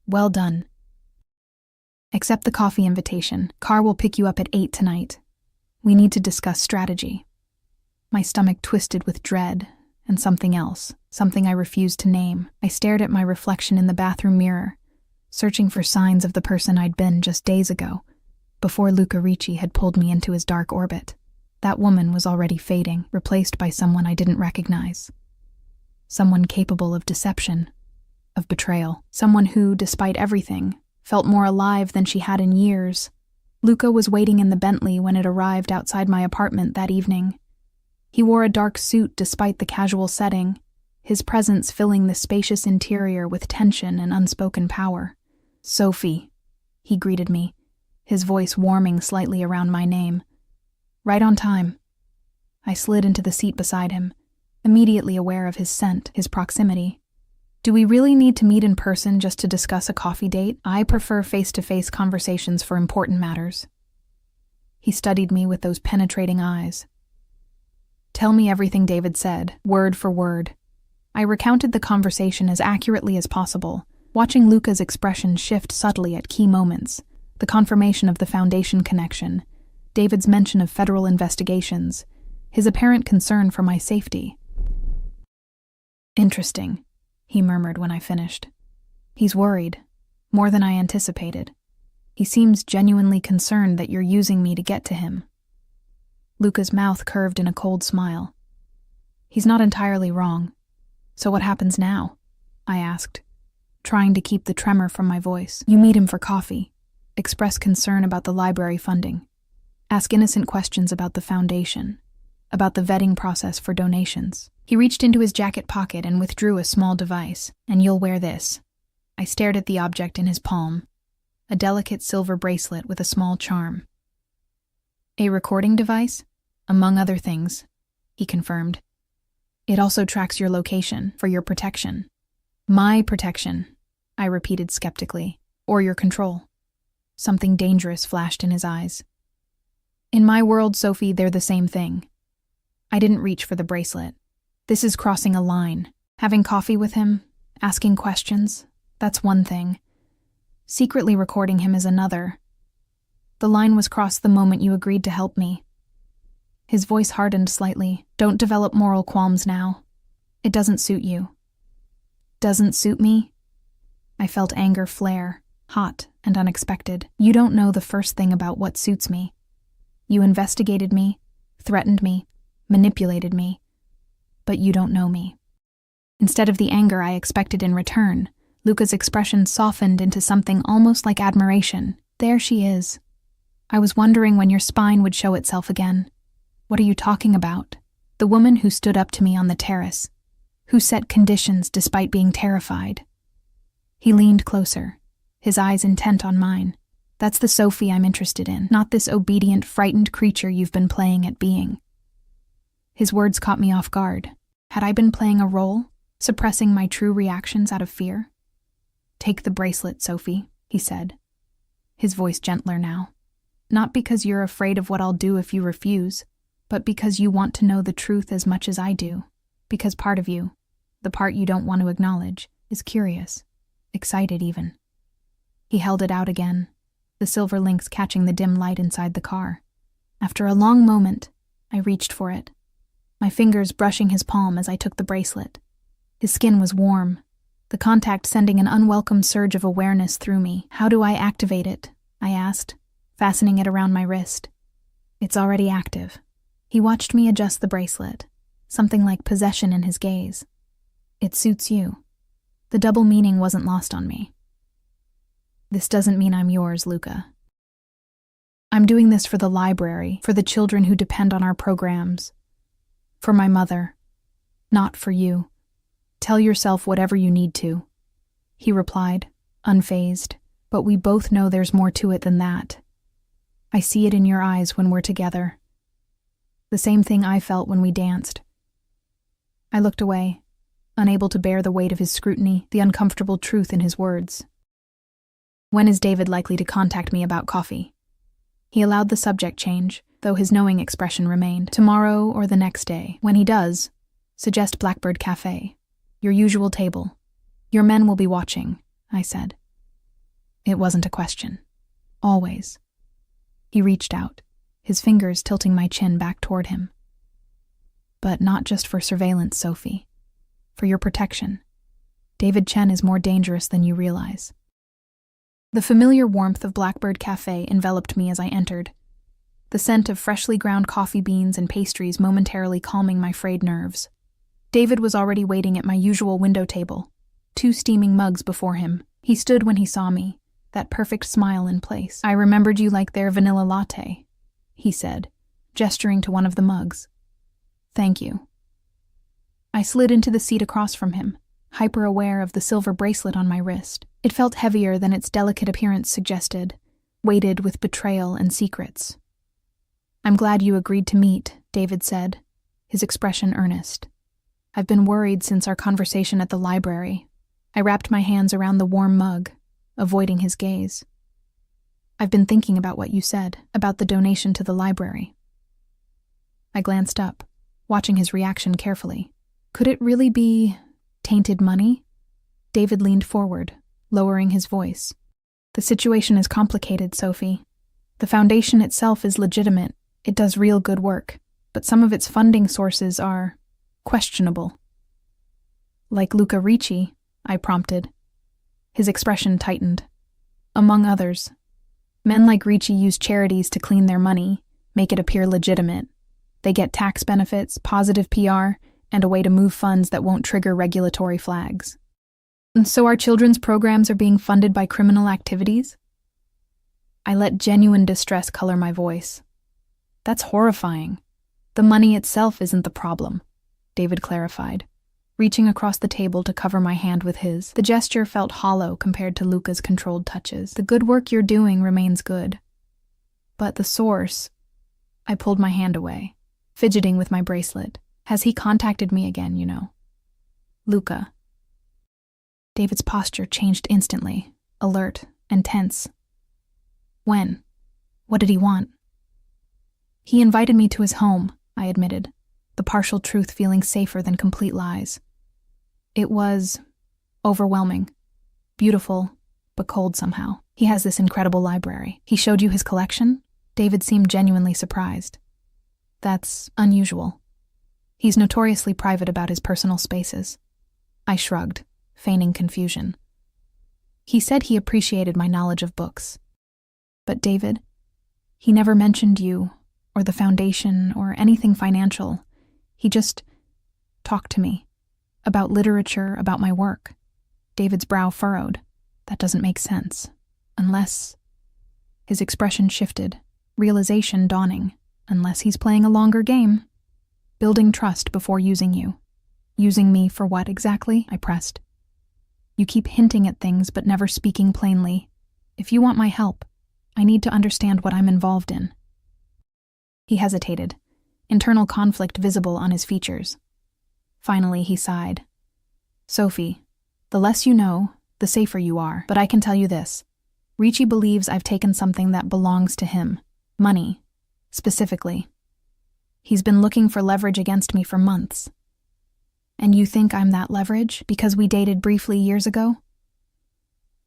Speaker 1: "Well done. Accept the coffee invitation. Car will pick you up at 8 tonight. We need to discuss strategy." My stomach twisted with dread and something else, something I refused to name. I stared at my reflection in the bathroom mirror, searching for signs of the person I'd been just days ago, before Luca Ricci had pulled me into his dark orbit. That woman was already fading, replaced by someone I didn't recognize. Someone capable of deception, of betrayal. Someone who, despite everything, felt more alive than she had in years. Luca was waiting in the Bentley when it arrived outside my apartment that evening. He wore a dark suit despite the casual setting, his presence filling the spacious interior with tension and unspoken power. "Sophie," he greeted me, his voice warming slightly around my name. "Right on time." I slid into the seat beside him, immediately aware of his scent, his proximity. "Do we really need to meet in person just to discuss a coffee date? I prefer face-to-face conversations for important matters." He studied me with those penetrating eyes. "Tell me everything David said, word for word." I recounted the conversation as accurately as possible, watching Luca's expression shift subtly at key moments, the confirmation of the foundation connection, David's mention of federal investigations, his apparent concern for my safety. "Interesting," he murmured when I finished. "He's worried, more than I anticipated. He seems genuinely concerned that you're using me to get to him." Luca's mouth curved in a cold smile. "He's not entirely wrong. So what happens now?" I asked, trying to keep the tremor from my voice. "You meet him for coffee, express concern about the library funding, ask innocent questions about the foundation, about the vetting process for donations." He reached into his jacket pocket and withdrew a small device. "And you'll wear this." I stared at the object in his palm, a delicate silver bracelet with a small charm. "A recording device? Among other things," he confirmed. It also tracks your location for your protection. My protection, I repeated skeptically. Or your control. Something dangerous flashed in his eyes. In my world, Sophie, they're the same thing. I didn't reach for the bracelet. This is crossing a line. Having coffee with him, asking questions, that's one thing. Secretly recording him is another. The line was crossed the moment you agreed to help me. His voice hardened slightly. Don't develop moral qualms now. It doesn't suit you. Doesn't suit me? I felt anger flare, hot and unexpected. You don't know the first thing about what suits me. You investigated me, threatened me, manipulated me, but you don't know me. Instead of the anger I expected in return, Luca's expression softened into something almost like admiration. There she is. I was wondering when your spine would show itself again. What are you talking about? The woman who stood up to me on the terrace, who set conditions despite being terrified. He leaned closer, his eyes intent on mine. That's the Sophie I'm interested in, not this obedient, frightened creature you've been playing at being. His words caught me off guard. Had I been playing a role, suppressing my true reactions out of fear? Take the bracelet, Sophie, he said, his voice gentler now. Not because you're afraid of what I'll do if you refuse, but because you want to know the truth as much as I do. Because part of you, the part you don't want to acknowledge, is curious, excited even. He held it out again, the silver links catching the dim light inside the car. After a long moment, I reached for it, my fingers brushing his palm as I took the bracelet. His skin was warm, the contact sending an unwelcome surge of awareness through me. How do I activate it? I asked, fastening it around my wrist. It's already active. He watched me adjust the bracelet, something like possession in his gaze. It suits you. The double meaning wasn't lost on me. This doesn't mean I'm yours, Luca. I'm doing this for the library, for the children who depend on our programs. For my mother. Not for you. Tell yourself whatever you need to. He replied, unfazed, but we both know there's more to it than that. I see it in your eyes when we're together. The same thing I felt when we danced. I looked away, unable to bear the weight of his scrutiny, the uncomfortable truth in his words. When is David likely to contact me about coffee? He allowed the subject change, though his knowing expression remained. Tomorrow or the next day. When he does, suggest Blackbird Cafe. Your usual table. Your men will be watching, I said. It wasn't a question. Always. He reached out, his fingers tilting my chin back toward him. But not just for surveillance, Sophie. For your protection. David Chen is more dangerous than you realize. The familiar warmth of Blackbird Cafe enveloped me as I entered, the scent of freshly ground coffee beans and pastries momentarily calming my frayed nerves. David was already waiting at my usual window table, 2 steaming mugs before him. He stood when he saw me, that perfect smile in place. I remembered you like their vanilla latte, he said, gesturing to one of the mugs. Thank you. I slid into the seat across from him, hyper-aware of the silver bracelet on my wrist. It felt heavier than its delicate appearance suggested, weighted with betrayal and secrets. I'm glad you agreed to meet, David said, his expression earnest. I've been worried since our conversation at the library. I wrapped my hands around the warm mug, avoiding his gaze. I've been thinking about what you said, about the donation to the library. I glanced up, watching his reaction carefully. Could it really be tainted money? David leaned forward, lowering his voice. The situation is complicated, Sophie. The foundation itself is legitimate. It does real good work, but some of its funding sources are questionable. Like Luca Ricci, I prompted. His expression tightened. Among others. Men like Ricci use charities to clean their money, make it appear legitimate. They get tax benefits, positive PR, and a way to move funds that won't trigger regulatory flags. And so our children's programs are being funded by criminal activities? I let genuine distress color my voice. That's horrifying. The money itself isn't the problem, David clarified, reaching across the table to cover my hand with his. The gesture felt hollow compared to Luca's controlled touches. The good work you're doing remains good. But the source... I pulled my hand away, fidgeting with my bracelet. Has he contacted me again, Luca. David's posture changed instantly, alert and tense. When? What did he want? He invited me to his home, I admitted, the partial truth feeling safer than complete lies. It was overwhelming, beautiful, but cold somehow. He has this incredible library. He showed you his collection? David seemed genuinely surprised. That's unusual. He's notoriously private about his personal spaces. I shrugged, feigning confusion. He said he appreciated my knowledge of books. But David, he never mentioned you, or the foundation, or anything financial. He just talked to me. About literature, about my work. David's brow furrowed. That doesn't make sense. Unless... His expression shifted, realization dawning. Unless he's playing a longer game. Building trust before using you. Using me for what exactly? I pressed. You keep hinting at things but never speaking plainly. If you want my help, I need to understand what I'm involved in. He hesitated, internal conflict visible on his features. Finally, he sighed. Sophie, the less you know, the safer you are. But I can tell you this. Ricci believes I've taken something that belongs to him. Money, specifically. He's been looking for leverage against me for months. And you think I'm that leverage because we dated briefly years ago?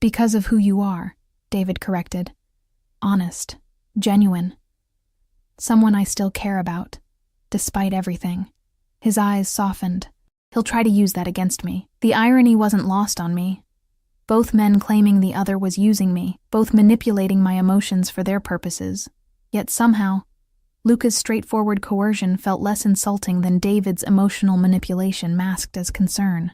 Speaker 1: Because of who you are, David corrected. Honest, genuine. Someone I still care about, despite everything. His eyes softened. He'll try to use that against me. The irony wasn't lost on me. Both men claiming the other was using me, both manipulating my emotions for their purposes. Yet somehow, Luca's straightforward coercion felt less insulting than David's emotional manipulation masked as concern.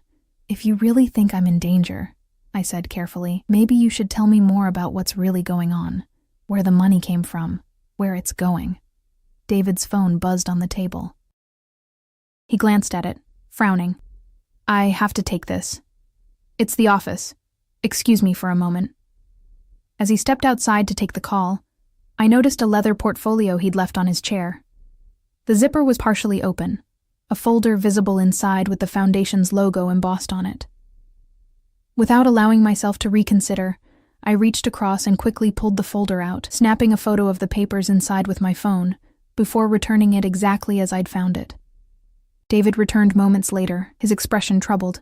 Speaker 1: If you really think I'm in danger, I said carefully, maybe you should tell me more about what's really going on, where the money came from, where it's going. David's phone buzzed on the table. He glanced at it, frowning. I have to take this. It's the office. Excuse me for a moment. As he stepped outside to take the call, I noticed a leather portfolio he'd left on his chair. The zipper was partially open, a folder visible inside with the Foundation's logo embossed on it. Without allowing myself to reconsider, I reached across and quickly pulled the folder out, snapping a photo of the papers inside with my phone, before returning it exactly as I'd found it. David returned moments later, his expression troubled.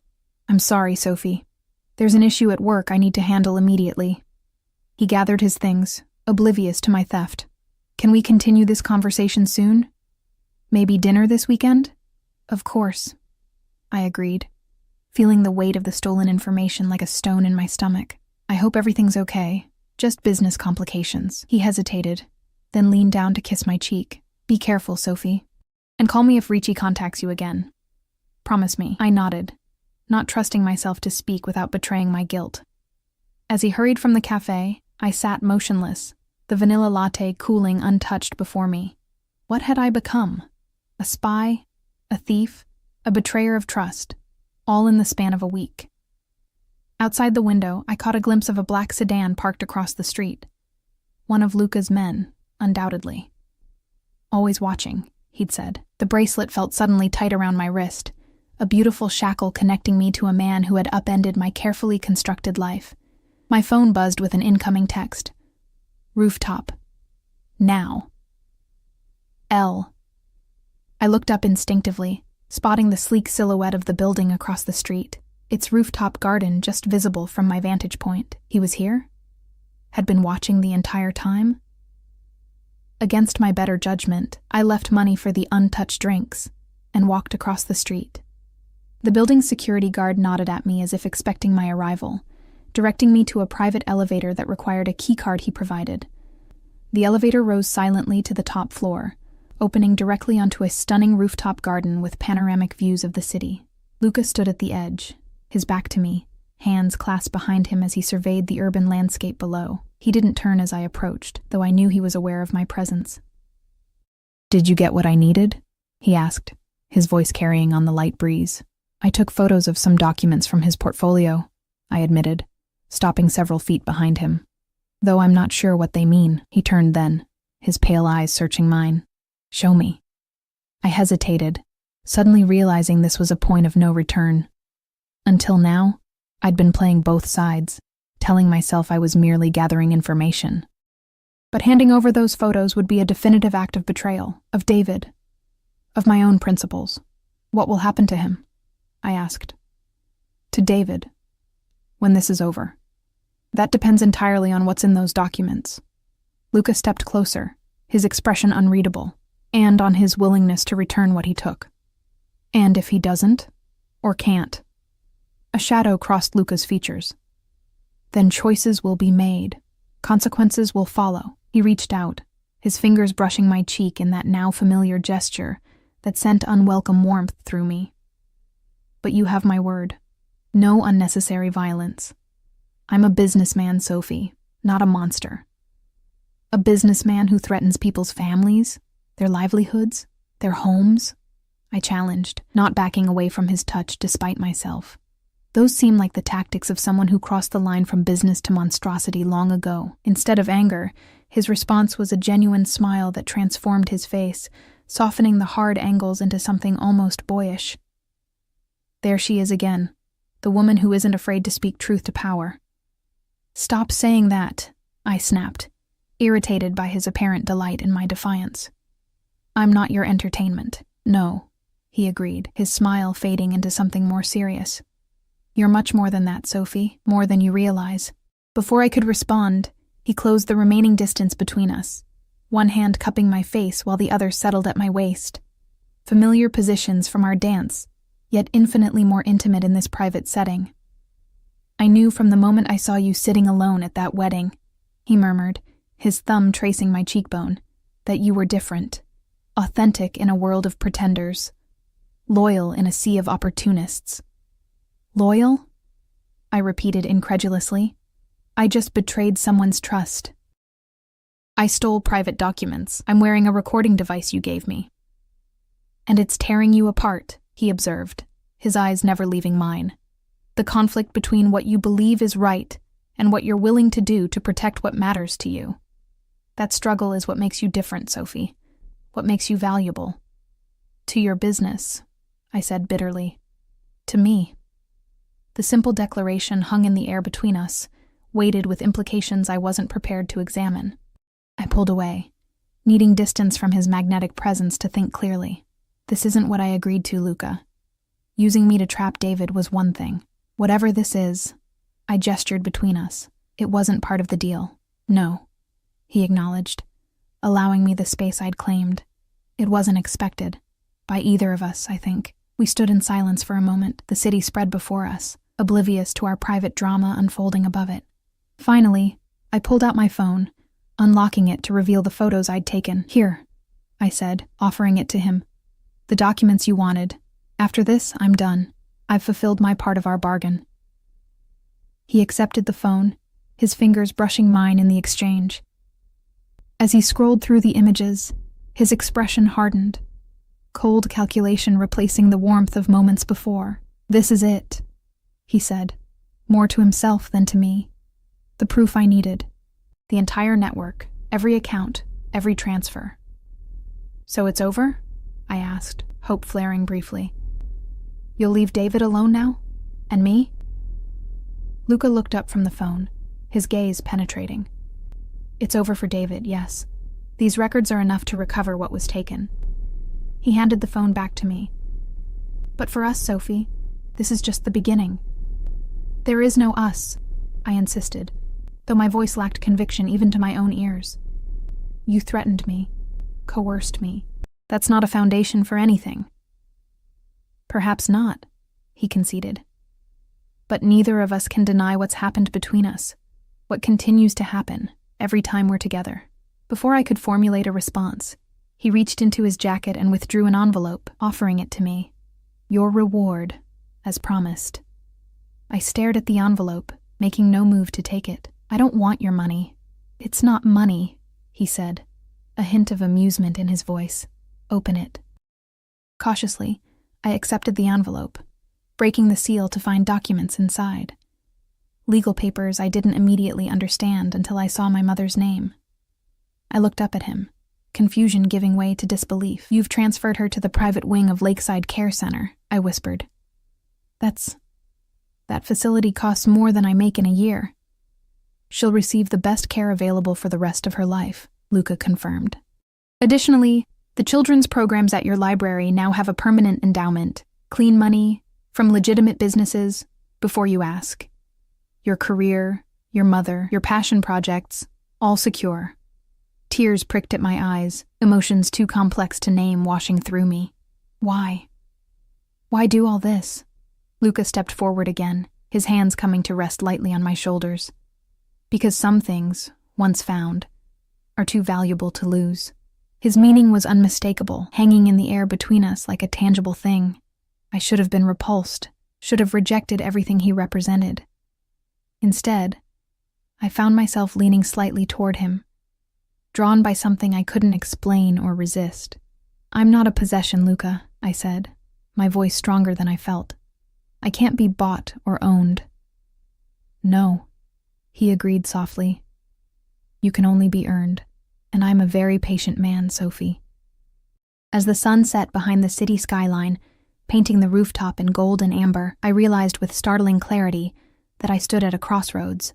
Speaker 1: I'm sorry, Sophie. There's an issue at work I need to handle immediately. He gathered his things, oblivious to my theft. Can we continue this conversation soon? Maybe dinner this weekend? Of course, I agreed, feeling the weight of the stolen information like a stone in my stomach. I hope everything's okay. Just business complications. He hesitated, then leaned down to kiss my cheek. Be careful, Sophie. And call me if Ricci contacts you again. Promise me. I nodded, not trusting myself to speak without betraying my guilt. As he hurried from the cafe, I sat motionless, the vanilla latte cooling untouched before me. What had I become? A spy? A thief? A betrayer of trust? All in the span of a week. Outside the window, I caught a glimpse of a black sedan parked across the street. One of Luca's men, undoubtedly. Always watching, he'd said. The bracelet felt suddenly tight around my wrist, a beautiful shackle connecting me to a man who had upended my carefully constructed life. My phone buzzed with an incoming text. Rooftop. Now. L. I looked up instinctively, spotting the sleek silhouette of the building across the street, its rooftop garden just visible from my vantage point. He was here? Had been watching the entire time? Against my better judgment, I left money for the untouched drinks and walked across the street. The building's security guard nodded at me as if expecting my arrival, directing me to a private elevator that required a keycard he provided. The elevator rose silently to the top floor, opening directly onto a stunning rooftop garden with panoramic views of the city. Luca stood at the edge, his back to me, hands clasped behind him as he surveyed the urban landscape below. He didn't turn as I approached, though I knew he was aware of my presence. Did you get what I needed? He asked, his voice carrying on the light breeze. I took photos of some documents from his portfolio, I admitted, stopping several feet behind him. Though I'm not sure what they mean, he turned then, his pale eyes searching mine. Show me. I hesitated, suddenly realizing this was a point of no return. Until now, I'd been playing both sides, telling myself I was merely gathering information. But handing over those photos would be a definitive act of betrayal, of David, of my own principles. What will happen to him? I asked. To David, when this is over. That depends entirely on what's in those documents. Luca stepped closer, his expression unreadable, and on his willingness to return what he took. And if he doesn't, or can't? A shadow crossed Luca's features. Then choices will be made. Consequences will follow. He reached out, his fingers brushing my cheek in that now familiar gesture that sent unwelcome warmth through me. But you have my word. No unnecessary violence. I'm a businessman, Sophie, not a monster. A businessman who threatens people's families, their livelihoods, their homes? I challenged, not backing away from his touch despite myself. Those seem like the tactics of someone who crossed the line from business to monstrosity long ago. Instead of anger, his response was a genuine smile that transformed his face, softening the hard angles into something almost boyish. There she is again, the woman who isn't afraid to speak truth to power. Stop saying that, I snapped, irritated by his apparent delight in my defiance. I'm not your entertainment. No, he agreed, his smile fading into something more serious. You're much more than that, Sophie, more than you realize. Before I could respond, he closed the remaining distance between us, one hand cupping my face while the other settled at my waist. Familiar positions from our dance, yet infinitely more intimate in this private setting. I knew from the moment I saw you sitting alone at that wedding, he murmured, his thumb tracing my cheekbone, that you were different, authentic in a world of pretenders, loyal in a sea of opportunists. Loyal? I repeated incredulously. I just betrayed someone's trust. I stole private documents. I'm wearing a recording device you gave me. And it's tearing you apart, he observed, his eyes never leaving mine. The conflict between what you believe is right and what you're willing to do to protect what matters to you. That struggle is what makes you different, Sophie. What makes you valuable. To your business, I said bitterly. To me. The simple declaration hung in the air between us, weighted with implications I wasn't prepared to examine. I pulled away, needing distance from his magnetic presence to think clearly. This isn't what I agreed to, Luca. Using me to trap David was one thing. Whatever this is, I gestured between us. It wasn't part of the deal. No, he acknowledged, allowing me the space I'd claimed. It wasn't expected. By either of us, I think. We stood in silence for a moment, the city spread before us, oblivious to our private drama unfolding above it. Finally, I pulled out my phone, unlocking it to reveal the photos I'd taken. Here, I said, offering it to him. The documents you wanted. After this, I'm done. I've fulfilled my part of our bargain. He accepted the phone, his fingers brushing mine in the exchange. As he scrolled through the images, his expression hardened, cold calculation replacing the warmth of moments before. This is it, he said, more to himself than to me. The proof I needed. The entire network, every account, every transfer. So it's over? I asked, hope flaring briefly. You'll leave David alone now? And me? Luca looked up from the phone, his gaze penetrating. It's over for David, yes. These records are enough to recover what was taken. He handed the phone back to me. But for us, Sophie, this is just the beginning. There is no us, I insisted, though my voice lacked conviction even to my own ears. You threatened me, coerced me. That's not a foundation for anything. Perhaps not, he conceded. But neither of us can deny what's happened between us, what continues to happen every time we're together. Before I could formulate a response, he reached into his jacket and withdrew an envelope, offering it to me. Your reward, as promised. I stared at the envelope, making no move to take it. I don't want your money. It's not money, he said, a hint of amusement in his voice. Open it. Cautiously, I accepted the envelope, breaking the seal to find documents inside. Legal papers I didn't immediately understand until I saw my mother's name. I looked up at him, confusion giving way to disbelief. "You've transferred her to the private wing of Lakeside Care Center," I whispered. That facility costs more than I make in a year." "She'll receive the best care available for the rest of her life," Luca confirmed. "Additionally, the children's programs at your library now have a permanent endowment, clean money, from legitimate businesses, before you ask. Your career, your mother, your passion projects, all secure." Tears pricked at my eyes, emotions too complex to name washing through me. Why? Why do all this? Luca stepped forward again, his hands coming to rest lightly on my shoulders. "Because some things, once found, are too valuable to lose." His meaning was unmistakable, hanging in the air between us like a tangible thing. I should have been repulsed, should have rejected everything he represented. Instead, I found myself leaning slightly toward him, drawn by something I couldn't explain or resist. "I'm not a possession, Luca," I said, my voice stronger than I felt. "I can't be bought or owned." "No," he agreed softly. "You can only be earned, and I'm a very patient man, Sophie." As the sun set behind the city skyline, painting the rooftop in gold and amber, I realized with startling clarity that I stood at a crossroads.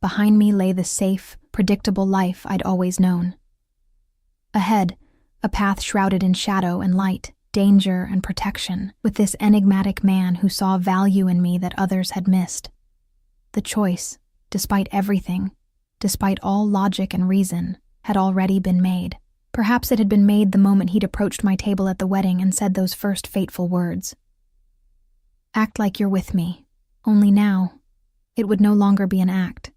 Speaker 1: Behind me lay the safe, predictable life I'd always known. Ahead, a path shrouded in shadow and light, danger and protection, with this enigmatic man who saw value in me that others had missed. The choice, despite everything, despite all logic and reason, had already been made. Perhaps it had been made the moment he'd approached my table at the wedding and said those first fateful words. "Act like you're with me, only now, it would no longer be an act.